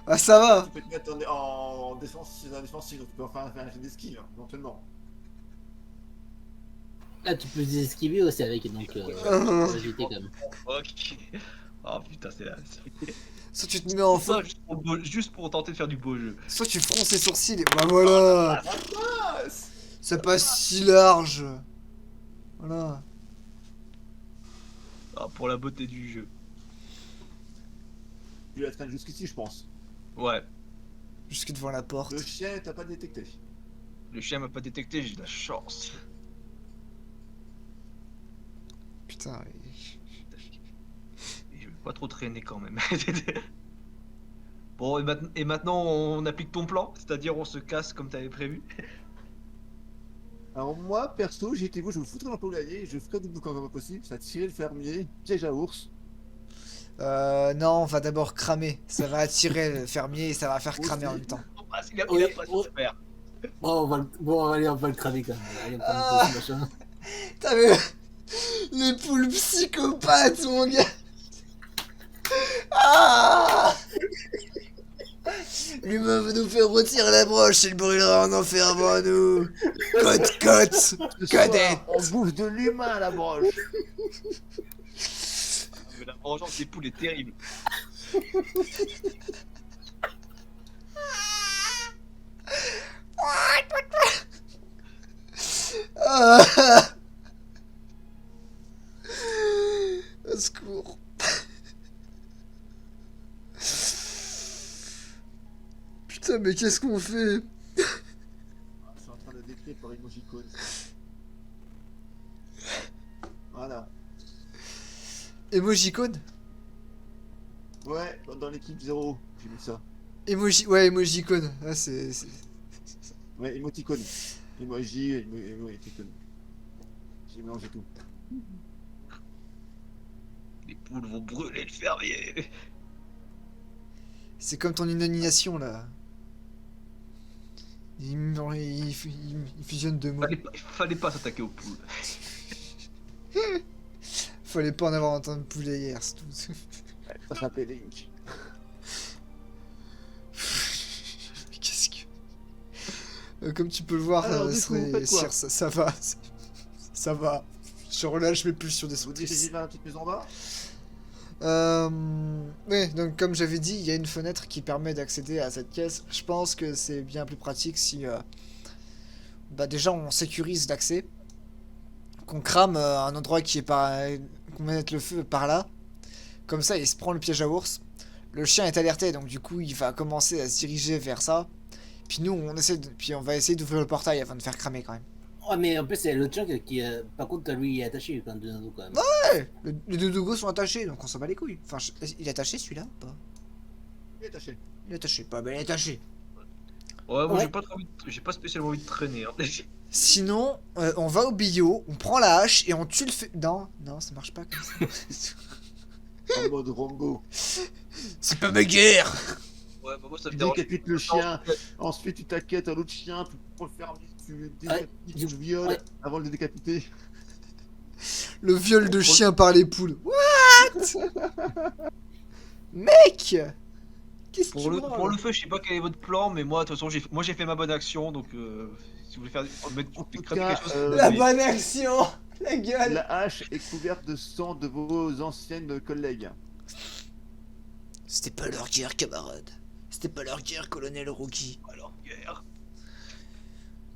Ah ça va. Tu peux te mettre en défense, donc tu peux enfin faire un jet d'esquive, hein, éventuellement. Là, tu peux esquiver aussi avec, donc Ah. agilité quand même. Ok. Oh putain, c'est là. Soit tu te mets en feu, Juste pour tenter de faire du beau jeu. soit tu fronces les sourcils et bah voilà. Ça passe si large. Voilà. Ah, pour la beauté du jeu. Tu la traînes jusqu'ici, je pense. Ouais. Jusque devant la porte. Le chien t'a pas détecté. Le chien m'a pas détecté, j'ai de la chance. Putain. Et je vais pas trop traîner quand même. Bon, et maintenant on applique ton plan, c'est-à-dire on se casse comme t'avais prévu. Alors moi, perso, j'étais vous, je me foutrais dans le poulailler, je ferais du boucan comme possible, ça tirait le fermier, piège à ours. Non, on va d'abord cramer. Ça va attirer le fermier et ça va faire cramer en Aussi. même temps. Ah, il a Ouais, pas ouais. de faire. Bon, allez, on va le cramer quand même. Allez, on prend Ah. le machin. T'as vu les poules psychopathes, mon gars. Ah L'humain veut nous faire retirer la broche, il brûlera en enfer avant nous. Cote, Ce Cadette. soir, on bouffe de l'humain à la broche. Mais la vengeance des poules est terrible. Ah Au secours. Putain, mais qu'est-ce qu'on fait? C'est en train de décrire par Emojicon. Voilà. Emojicon? Ouais, dans l'équipe 0, j'ai mis ça. Emoji, ouais, emojicon. Ah, Ouais, émoticône. Emoji, émoticône. J'ai mélangé tout. Les poules vont brûler le fermier. C'est comme ton inondation là. Il fusionne deux mots. Fallait pas s'attaquer aux poules. Fallait pas en avoir entendu poulet hier, c'est tout. Ça s'appelle Link. Qu'est-ce que. Comme tu peux le voir, Alors, du coup, vous faites quoi Sire, ça va. Ça va. Je relâche mes pulsions Vous destructrices. dirigez vers la petite maison en bas? Ouais, donc comme j'avais dit, il y a une fenêtre qui permet d'accéder à cette caisse. Je pense que c'est bien plus pratique si bah déjà on sécurise l'accès, qu'on crame un endroit qui est qu'on mette le feu par là. Comme ça, il se prend le piège à ours. Le chien est alerté, donc du coup, il va commencer à se diriger vers ça. Puis nous, puis on va essayer d'ouvrir le portail avant de faire cramer quand même. Ouais, mais en plus, c'est le chien qui, par contre, lui, il est attaché quand même. Quand même. Ouais, les deux dogos sont attachés, donc on s'en bat les couilles. Enfin, il est attaché celui-là ou pas? Il est attaché. Il est attaché, pas, mais il est attaché. Ouais, moi Ouais. j'ai pas spécialement envie de traîner. Hein. Sinon, on va au bio, on prend la hache et on tue le fait. Non, ça marche pas comme ça. En mode Rambo. C'est pas ma guerre. Ouais, bah moi ça me Tu dérange. décapites le chien, ensuite tu t'inquiètes à l'autre chien, tu prends le fermier, tu le décapites, tu le violes Ouais. avant de le décapiter. Le viol de chien par les poules. What? Mec, qu'est-ce que tu Pour branles? le feu, je sais pas quel est votre plan, mais moi de toute façon j'ai fait ma bonne action, donc si vous voulez faire En tout cramer cas, quelque chose, La mais- bonne action, la gueule. la hache est couverte de sang de vos anciennes collègues. C'était pas leur guerre, camarade. C'était pas leur guerre, colonel Rookie. alors guerre.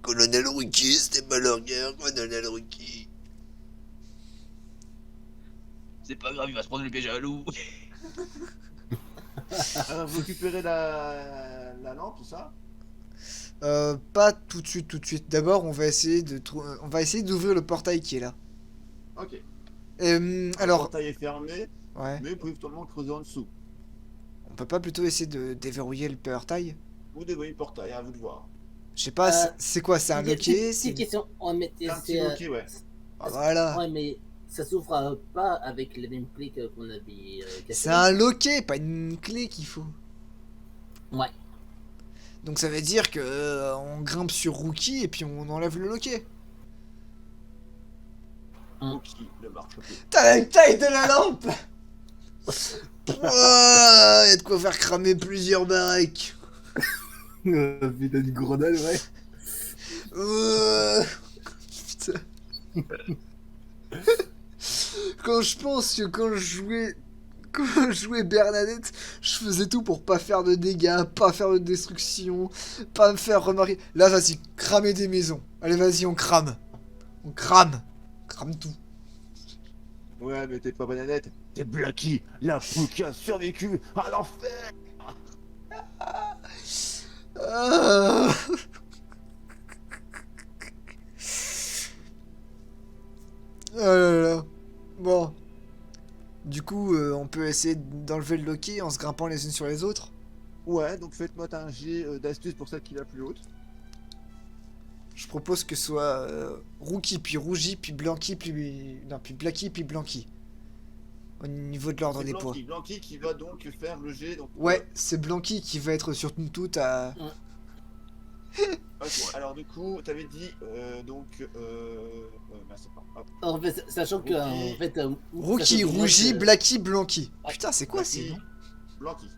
Colonel Rookie, c'était pas leur guerre, colonel Rookie. C'est pas grave, il va se prendre le piège à loup. Alors vous récupérez la lampe, tout ça. Pas tout de suite, tout de suite. D'abord, on va essayer d'ouvrir le portail qui est là. Ok. Euh, Le alors, portail est fermé, ouais. mais vous pouvez totalement creuser en dessous. On peut pas plutôt essayer de déverrouiller le portail? Vous dévoyez le portail, à vous de voir. Je sais pas, Euh, c'est quoi? C'est un loquet? C'est une question. Ouais, mais C'est un petit loquet, ouais. Ah, voilà. Ouais, mais ça s'ouvre pas avec les mêmes clés qu'on avait cassées. C'est un loquet, pas une clé qu'il faut. Ouais. Donc ça veut dire que on grimpe sur Rookie et puis on enlève le loquet. Qui le marche. Ok. T'as la taille de la lampe. Ouah, y a de quoi faire cramer plusieurs baraques. Putain du grenade, ouais. Ouah. Putain. Quand je pense que quand je jouais Bernadette, je faisais tout pour pas faire de dégâts, pas faire de destruction, pas me faire remarquer. Là, vas-y, cramer des maisons. Allez, vas-y, on crame. On crame. Crame tout. Ouais, mais t'es pas bananette. T'es Blacky, la fou qui a survécu à l'enfer. Ah. Oh là là. Bon. Du coup, on peut essayer d'enlever le loquet en se grimpant les unes sur les autres. Ouais, donc faites-moi un jet d'astuce pour celle qui est la plus haute. Je propose que ce soit Rookie, puis Rougi, puis Blanqui, puis... Non, puis Blacky, puis Blanqui. Au niveau de l'ordre C'est des poids. Blanqui qui va donc faire le jet. Donc, Ouais, c'est Blanqui qui va être sur tout à... ok, alors du coup, t'avais dit bah, c'est pas. Hop. En fait, sachant que, en fait. Rookie, sachant que moi, Rougi, je- Blacky, Blanqui. Ouais. Putain, c'est quoi ces Blanqui. noms? Blanqui.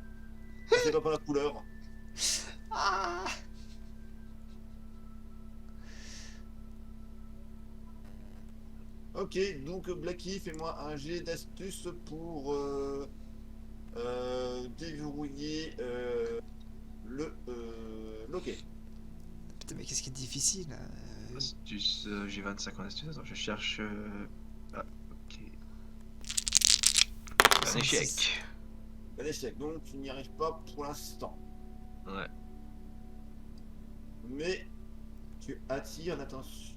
C'est pas pour la couleur. Ah. Ok, donc Blacky, fais-moi un jet d'astuce pour déverrouiller le loquet. Putain, mais qu'est-ce qui est difficile Astuce, j'ai 25 en astuce. Attends, je cherche. Ah, ok. Un 66. échec. Un échec, donc tu n'y arrives pas pour l'instant. Ouais. Mais tu attires l'attention.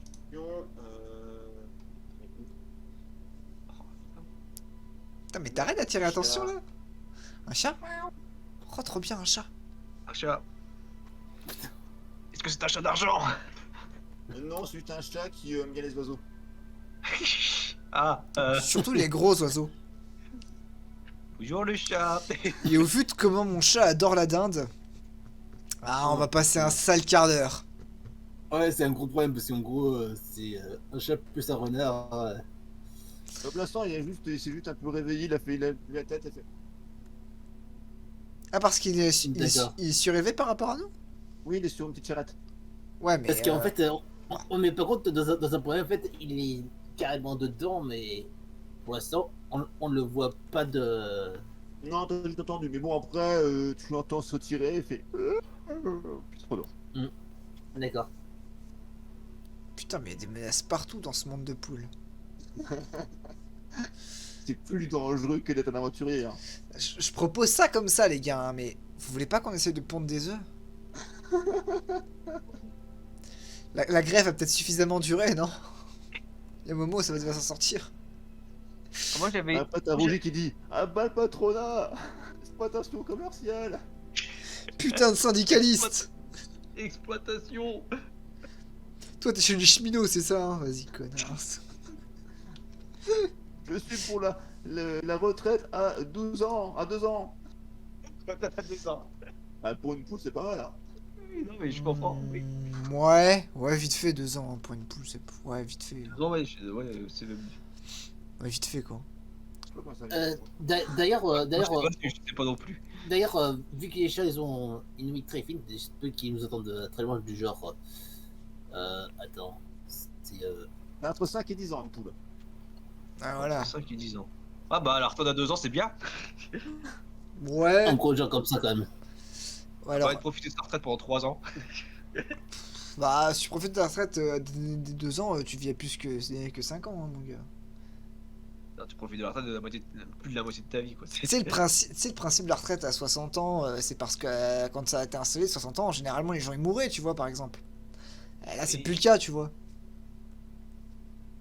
Putain, mais t'arrêtes d'attirer l'attention là? Un chat? Oh, trop bien, un chat. Un chat. Est-ce que c'est un chat d'argent? Non, c'est un chat qui aime bien les oiseaux. Ah, Surtout les gros oiseaux. bonjour le chat. Et au vu de comment mon chat adore la dinde, on va passer un sale quart d'heure. Ouais, c'est un gros problème parce qu'en gros, c'est un chat plus un renard. Pour l'instant, il s'est juste un peu réveillé, il a fait la tête, il a fait. Ah, parce qu'il est, D'accord. il est surélevé par rapport à nous? Oui, il est sur une petite charrette. Ouais, mais. Parce qu'en fait, mais par contre, dans un problème, en fait, il est carrément dedans, mais pour l'instant, on ne le voit pas de. Non, t'as juste entendu, mais bon, après, tu l'entends se tirer, il fait. Puis c'est trop lourd. D'accord. Putain, mais il y a des menaces partout dans ce monde de poules. C'est plus dangereux que d'être un aventurier. Hein. Je propose ça comme ça, les gars, hein, mais vous voulez pas qu'on essaie de pondre des œufs? La grève a peut-être suffisamment duré, non? Il y a un moment où ça va s'en sortir. Moi j'avais. Un pote à Roger qui dit ah bah le patronat, exploitation commerciale. Putain de syndicaliste! Exploitation. Toi, t'es chez les cheminots, c'est ça, hein? Vas-y, connasse. Je suis pour la retraite à 12 ans, à 2 ans. Ah, pour une poule, c'est pas mal. Hein. Non mais je comprends. Oui. Ouais, vite fait, 2 ans hein, pour une poule, c'est. Ouais, vite fait. Non ouais, c'est même. Ouais, vite fait, quoi. Je sais pas comment ça vient. D'ailleurs, Je sais pas non plus. d'ailleurs, vu que les chats ils ont une ouïe très fine, des peu qui nous attendent très loin du genre. Attends, c'est Entre 5 et 10 ans, une poule. Ah, voilà. 5 et 10 ans. Ah bah la retraite à 2 ans c'est bien. Ouais. en gros genre comme ça quand même. Ouais, On va alors, profiter de sa retraite pendant 3 ans. bah, si tu profites de la retraite des 2 ans, tu vis à plus que 5 ans, hein, mon gars. Non, tu profites de la retraite de la moitié, plus de la moitié de ta vie quoi. Tu sais, le principe de la retraite à 60 ans, c'est parce que quand ça a été installé, 60 ans, généralement les gens ils mouraient, tu vois, par exemple. Là, c'est Oui. plus le cas, tu vois.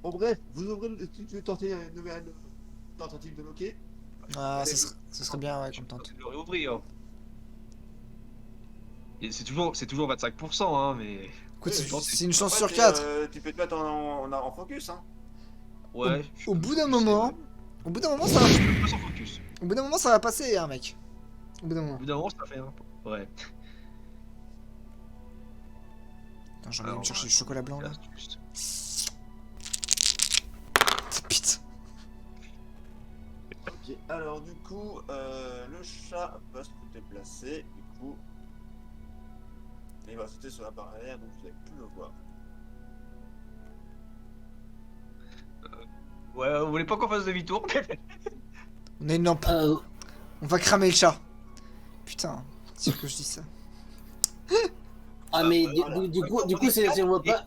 Bon, bref, vous ouvrez tu veux tenter une nouvelle tentative de loquer. Ah, ce serait bien, ouais, qu'on tente. Le réouvrir. Et c'est toujours 25%, hein, mais. Écoute, je pense que c'est une chance Après, sur 4. tu peux te mettre en focus. Hein. Ouais. Au bout d'un c'est- moment, au bout d'un moment, ça va, Je peux pas sans focus. au bout d'un moment, ça va passer, hein, mec. Au bout d'un Au moment. bout d'un moment, ça fait un. Ouais. Attends, j'ai envie de me Alors, chercher le chocolat blanc, là. Juste. Putain. Ok, alors du coup, le chat va se déplacer. Du coup, il va sauter sur la barrière, donc vous n'allez plus le voir. Ouais, vous voulez pas qu'on fasse demi-tour? On a une lampe. On va cramer le chat. Putain, c'est sûr que je dis ça. Mais voilà. du coup, si on voit pas.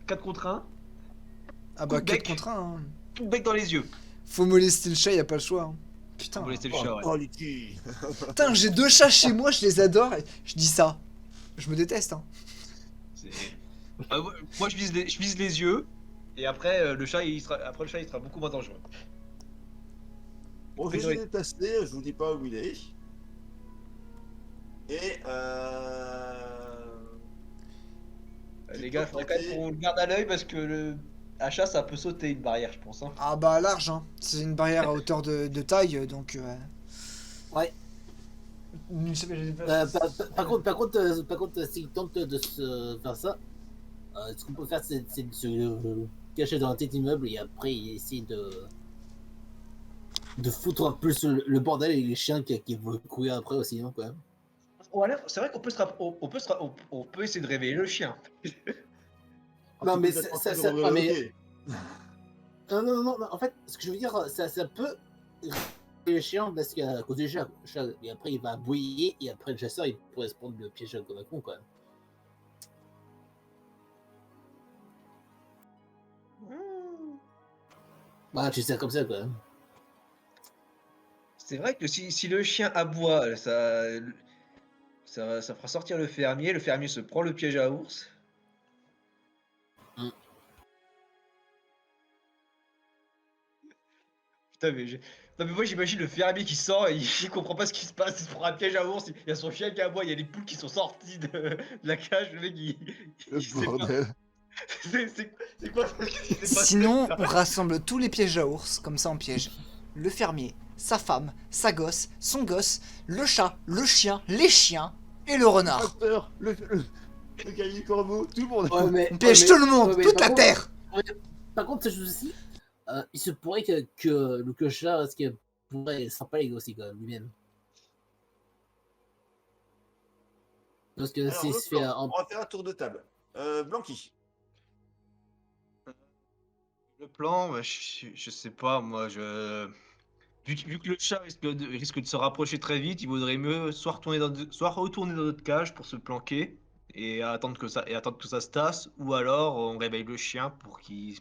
4 contre 1, Ah bah, Coup de 4 bec. contre 1. Hein. tout bec dans les yeux. Faut molester le chat, y a pas le choix. Hein. Putain. Vous laissez le chat, ouais. Oh, Lucky. Putain, j'ai 2 chats chez moi, je les adore. Et je dis ça. Je me déteste, hein. C'est- moi, je vise les yeux, et après, le chat, il sera beaucoup moins dangereux. Bon, je vais se déplacer, je vous dis pas où il est. Et Les gars, faudrait quand même qu'on le garde à l'œil parce que le achat, ça peut sauter une barrière, je pense. Hein. Ah bah, large, hein. C'est une barrière à hauteur de taille, donc. Ouais. Par contre, s'il tente de se faire ça, ce qu'on peut faire, c'est de se cacher dans un petit immeuble et après essayer de foutre un peu le bordel et les chiens qui vont courir après aussi, hein, quand même. Voilà, c'est vrai qu'on peut on peut essayer de réveiller le chien. Non, mais vous êtes en ça, train de ça, ah, mais- reloquer. non, en fait, ce que je veux dire, ça peut le chien parce qu'à cause du chat, et après il va aboyer et après le chasseur il pourrait se prendre le piège comme un con, quand même. Voilà, tu sais comme ça, quand même. C'est vrai que si le chien aboie, ça fera sortir le fermier se prend le piège à ours. Putain, non, mais moi j'imagine le fermier qui sort et il comprend pas ce qui se passe, il se prend un piège à ours, il y a son chien qui aboie, il y a les poules qui sont sorties de la cage, le mec Le il sait pas. bordel. C'est quoi ce qui s'est passé Sinon, là on rassemble tous les pièges à ours, comme ça on piège le fermier, sa femme, sa gosse, son gosse, le chat, le chien, les chiens et le renard. Pasteur, le guerrier corbeau, tout le monde. Ouais, mais, On piège ouais, tout le monde, ouais, mais toute par la contre- terre. Par contre, ce aussi, il se pourrait que le clochard, ce qui pourrait s'empaler aussi, quand même, lui-même. Parce que Alors, s'il le se fait plan, en... on va faire un tour de table. Blanqui. Le plan, bah, je sais pas, moi vu que le chat risque de se rapprocher très vite, il vaudrait mieux soit retourner dans notre cage pour se planquer et attendre que ça se tasse, ou alors on réveille le chien pour qu'il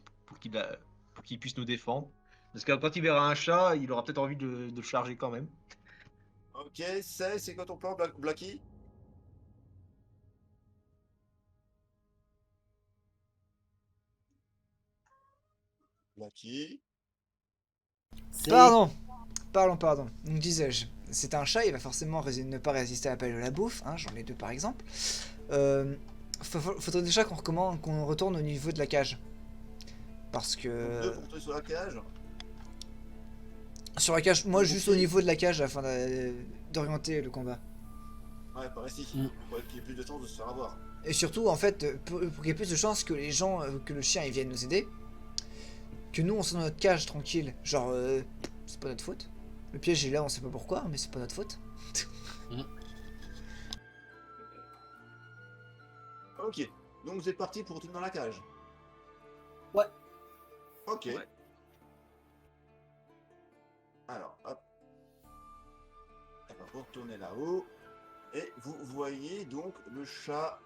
a- pour qu'il puisse nous défendre. Parce que quand il verra un chat, il aura peut-être envie de le charger quand même. Ok, c'est quoi ton plan, Blacky? Blacky. c'est- Pardon. Donc disais-je, c'est un chat, il va forcément ne pas résister à l'appel de la bouffe, hein, j'en ai deux par exemple. Faudrait déjà qu'on retourne au niveau de la cage. Parce Deux que... pour toi sur la cage. Sur la cage, moi Ok. juste au niveau de la cage afin d'orienter le combat. Ouais, par ici. Mm. Pour qu'il y ait plus de temps de se faire avoir. Et surtout, en fait, pour qu'il y ait plus de chances que les gens, que le chien il vienne nous aider, que nous on soit dans notre cage tranquille. Genre, c'est pas notre faute. Le piège est là, on sait pas pourquoi, mais c'est pas notre faute. Ok, donc vous êtes parti pour retourner dans la cage. Ouais. Ok. Ouais. Alors, hop. On va retourner là-haut. Et vous voyez donc le chat.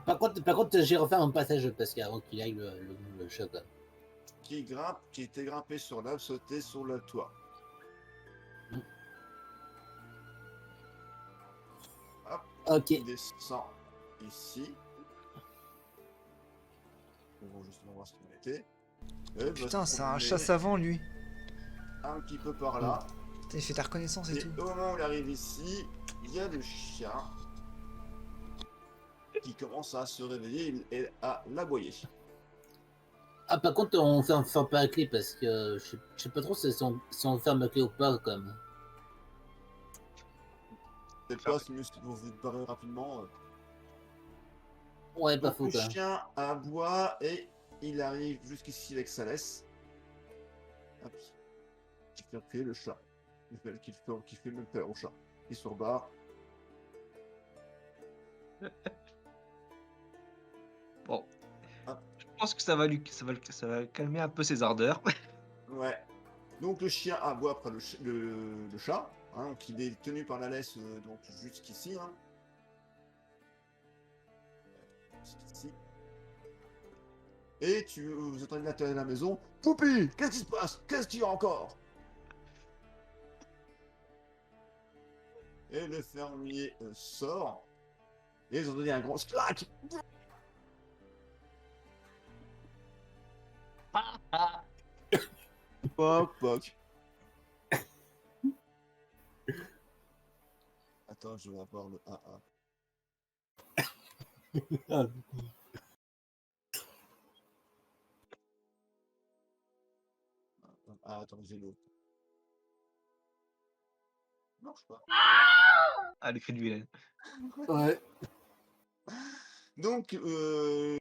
Par contre, j'ai refait un passage parce qu'avant qu'il aille le chat, quoi. Qui était grimpé sur l'arbre, sauté sur le toit. Ok. Il descend ici. On va justement voir ce qu'il était. Et Putain, va se c'est un promener chat savant lui. un petit peu par là. Putain, il fait ta reconnaissance et Et tout. au moment où il arrive ici, il y a le chien qui commence à se réveiller et à l'aboyer. Ah, par contre, on ferme pas la clé parce que je sais pas trop si on ferme la clé ou pas, quand même. C'est pas si mieux si vous vous parlez rapidement. Ouais, pas Donc, faux, le quand même. chien aboie et il arrive jusqu'ici avec sa laisse. Hop. Qui fait crier le chat. Qui fait même peur au chat. Il se rebarre. Bon. Ah. Je pense que ça va calmer un peu ses ardeurs. Ouais. Donc le chien aboie après le chat. Hein, donc il est tenu par la laisse donc jusqu'ici. Hein. Jusqu'ici. Et vous entendez l'intérieur de la maison. Poupie, qu'est-ce qui se passe? Qu'est-ce qu'il y a encore? Et le fermier sort. Et ils ont donné un gros clac. Poc, poc. Attends, je vais avoir le AA. Ah, attends, j'ai l'autre. Non, je sais pas. Ah, le cri de Vilaine. Ouais. Donc, le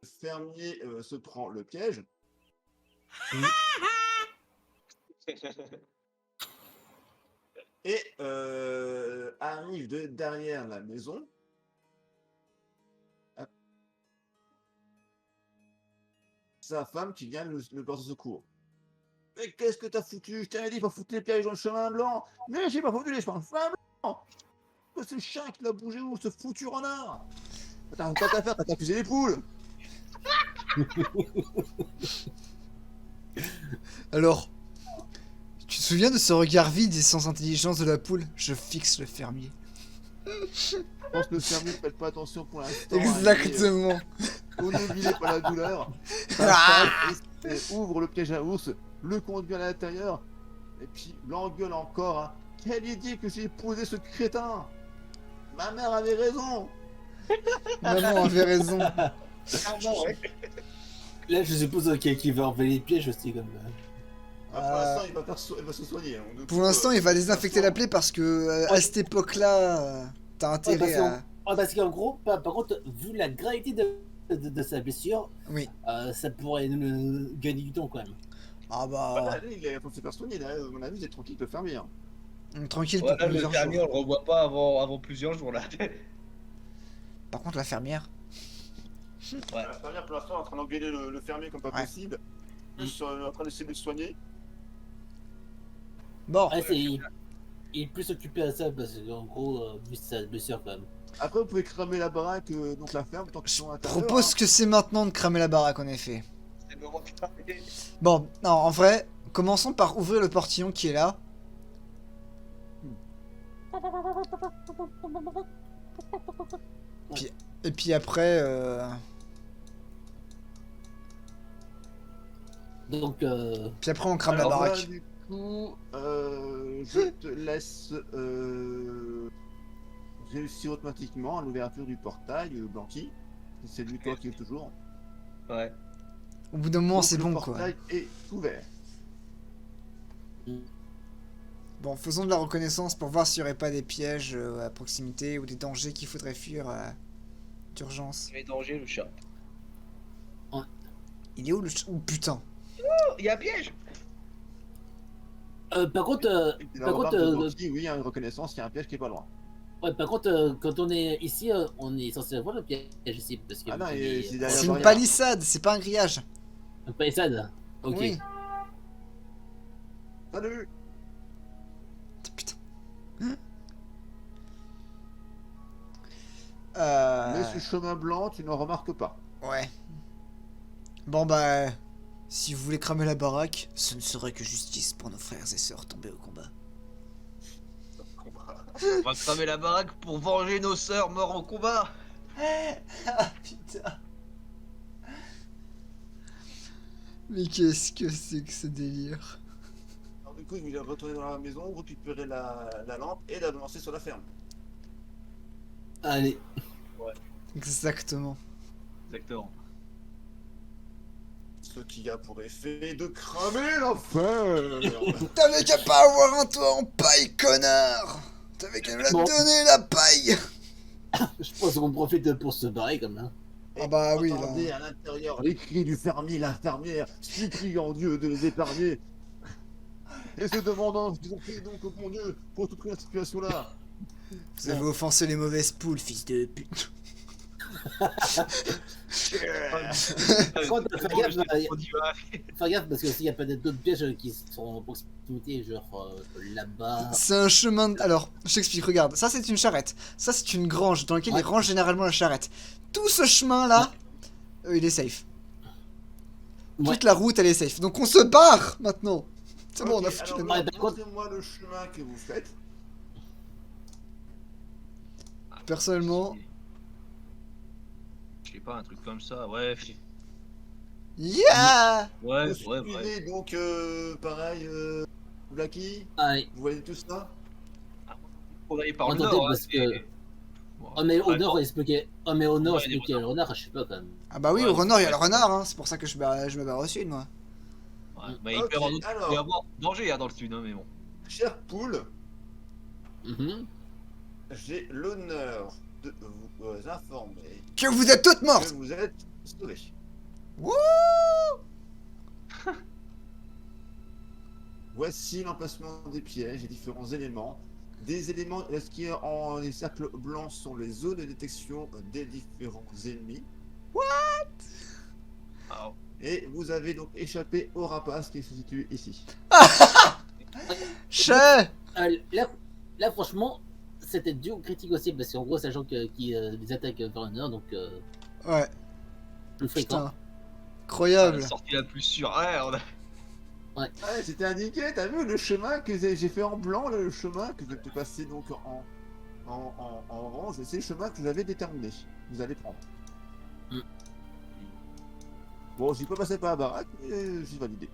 fermier se prend le piège. Et arrive derrière la maison. Hop. Sa femme qui vient le porter secours. Mais qu'est-ce que t'as foutu? Je t'avais dit pas foutre les pièges dans le chemin blanc. Mais j'ai pas foutu les chemins blancs. C'est le chien qui l'a bougé où ce foutu renard. T'as quoi à faire? T'as accusé les poules. Alors, tu te souviens de ce regard vide et sans intelligence de la poule? Je fixe le fermier. Je pense que le fermier ne fait pas attention pour l'instant. Exactement. On n'oublie pas la douleur. Ah et ouvre le piège à ours, le conduit à l'intérieur, et puis l'engueule encore. Hein. Quelle idée que j'ai épousé ce crétin! Ma mère avait raison! Maman avait raison. Clairement, ouais. Là, je suppose qu'il va enlever les pièges aussi, comme. Ah, pour l'instant, il va se soigner. Hein. Du Pour coup, l'instant, il va désinfecter la plaie parce que à cette époque-là, t'as intérêt à. Parce qu'en gros, par contre, vu la gravité de sa blessure, Oui. ça pourrait nous gagner du temps quand même. Ah Voilà, bah. là, il est faut se faire soigner. Là, à mon avis, c'est tranquille de fermer. Hein. Tranquille pour Voilà, le plusieurs fermier, jours. on le revoit pas avant plusieurs jours là. Par contre, la fermière. Ouais. La fermière, pour l'instant, est en train d'engueuler le fermier comme pas Ouais. possible. Plus en train d'essayer de le soigner. Bon. Ouais, il est plus occupé à ça parce qu'en gros, vu sa blessure quand même. Après, vous pouvez cramer la baraque, donc la ferme, tant qu'ils Je sont à l'intérieur. propose que c'est maintenant de cramer la baraque en effet. C'est le moment de terminer. Bon, non, en vrai, commençons par ouvrir le portillon qui est là. Et puis après, Donc, puis après on crame Alors, la Voilà, baraque. du coup, je te laisse réussir automatiquement à l'ouverture du portail, Blanqui. C'est lui toi qui est toujours. Ouais. Au bout d'un moment, Donc, c'est le bon quoi. portail est ouvert. Bon, faisons de la reconnaissance pour voir s'il n'y aurait pas des pièges à proximité ou des dangers qu'il faudrait fuir d'urgence. Il est danger le chat. Il est où le Oh putain. Oh, il y a un piège. par contre, Et la par remarque contre, de Blanqui, oui, il y a une reconnaissance, il y a un piège qui est pas loin. ouais, par contre, quand on est ici, on est censé avoir le piège ici parce que Ah non, vous et avez- c'est derrière C'est la une barrière. palissade, c'est pas un grillage. un palissade. Ok. Oui. Salut! Putain. Mais ce chemin blanc, tu n'en remarques pas. Ouais. Bon bah, si vous voulez cramer la baraque, ce ne serait que justice pour nos frères et sœurs tombés au combat. On va cramer la baraque pour venger nos sœurs morts au combat. Ah putain. Mais qu'est-ce que c'est que ce délire? Alors du coup, il va retourner dans la maison, récupérer la lampe et la lancer sur la ferme. Allez. Exactement. Exactement. Ce qui a pour effet de cramer la ferme. T'avais qu'à pas avoir un toit en paille, connard! T'avais qu'à me la Bon. donner, la paille! Je pense qu'on profite pour se barrer comme ça. Ah bah oui, là. Entendez à l'intérieur les cris du fermier, la fermière, suppliant Dieu de les épargner. Et se demandant ce qu'ils ont fait donc au bon Dieu pour toute la situation là. Vous avez offensé les mauvaises poules, fils de pute. Par contre, fais gaffe, On y va. fais gaffe parce que s'il n'y a pas d'autres pièges qui sont en proximité, genre là-bas. C'est un chemin de... Alors, je t'explique, regarde. Ça, c'est une charrette. Ça, c'est une grange dans laquelle Ouais. ils rangent généralement la charrette. Tout ce chemin-là, il est safe. Ouais. Toute la route, elle est safe. Donc on se barre, maintenant. C'est bon, on a Ok, foutu alors, la Ouais, par contre- montrez-moi le chemin que vous faites. Personnellement... Je sais pas, un truc comme ça, ouais. Yeah! Ouais, Vous ouais, suivez ouais. donc pareil, Blacky, Allez. vous voyez tout ça? On va aller par le Attendez, nord. parce hein, que- mais- Bon, Oh, mais au ouais, nord, il se peut qu'il y ait. Oh, mais au nord, Ouais, il se des peut qu'il y ait le renard, je sais pas quand même. Ah bah oui, Ouais, au renard, il y a le ouais. renard, hein. C'est pour ça que je me barre au sud, moi. ouais. Bah, il Ok, peut y avoir d'autres- alors. il peut y avoir danger hein, dans le sud, hein, mais bon. Chère poule, Mhm. j'ai l'honneur de vous informer Que vous êtes toutes que mortes! vous êtes sauvés. Wouh! Voici l'emplacement des pièges et différents éléments. Des éléments, ce qui est en les cercles blancs sont les zones de détection des différents ennemis. Alors, Et vous avez donc échappé au rapace qui se situe ici. Che! Là, franchement, c'était dur critique aussi, parce qu'en gros, c'est un gens qui les attaquent vers le nord, donc Ouais, plus fréquent. putain. Incroyable. la sortie la plus sûre. Ouais, on a... Ah, c'était indiqué, t'as vu le chemin que j'ai fait en blanc, le chemin que je vais te passer donc en orange, et c'est le chemin que j'avais déterminé. Vous allez prendre. Bon, j'y peux passer par la baraque, mais j'ai validé.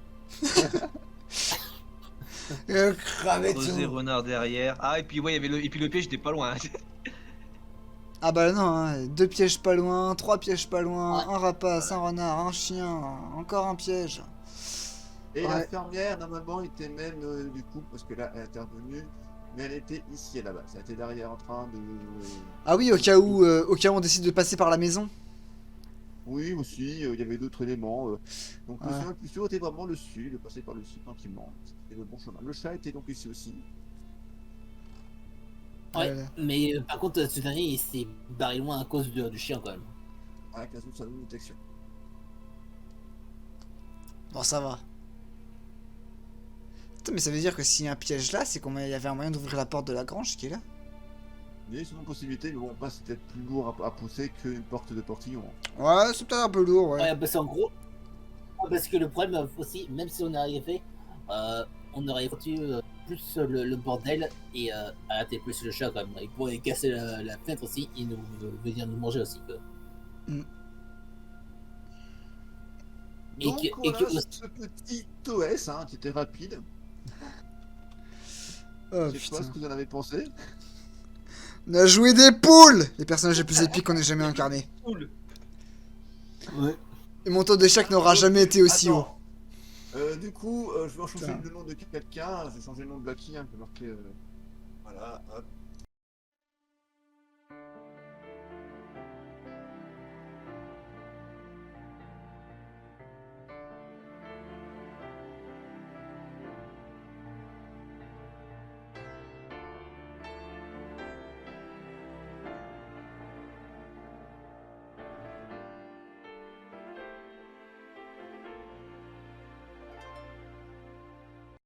Cramer Creuser tout. renard derrière. Ah, et puis ouais, il y avait le piège, j'étais pas loin. Ah bah non, hein. 2 pièges pas loin, 3 pièges pas loin, Ouais. un rapace, un renard, un chien, encore un piège. Et la Ouais. fermière, normalement, était même du coup, parce que là, elle est intervenue, mais elle était ici à la base. Elle était derrière en train de. Ah oui, au cas où on décide de passer par la maison. Oui, aussi, il y avait d'autres éléments. Donc, le Ouais. chemin le plus sûr était vraiment le sud, de passer par le sud tranquillement. C'était le bon chemin. Le chat était donc ici aussi. Ouais, Voilà. mais par contre, ce dernier, il s'est barré loin à cause du chien quand même. Avec la zone de détection. Bon, ça va. Putain, mais ça veut dire que s'il y a un piège là, c'est qu'il y avait un moyen d'ouvrir la porte de la grange qui est là. Il y a souvent possibilité, mais bon, pas c'est peut-être plus lourd à pousser qu'une porte de portillon. Ouais, c'est peut-être un peu lourd, ouais. Ouais, parce qu'en gros, parce que le problème aussi, même si on est arrivé, on aurait foutu plus le bordel et arrêter plus le chat quand même. Il pourrait casser la fenêtre aussi et nous venir nous manger aussi. Quoi. Et Donc, que- voilà, et que- ce petit OS hein, qui était rapide. Oh Je sais pas putain. ce que vous en avez pensé. On a joué des poules! Les personnages les plus épiques qu'on ait jamais incarnés. Cool. Ouais. Et mon taux d'échec n'aura jamais été aussi haut. Attends. Du coup, je vais en changer Putain. le nom de quelqu'un. Je vais changer le nom de Blacky. Hein, je vais marquer. Voilà, hop.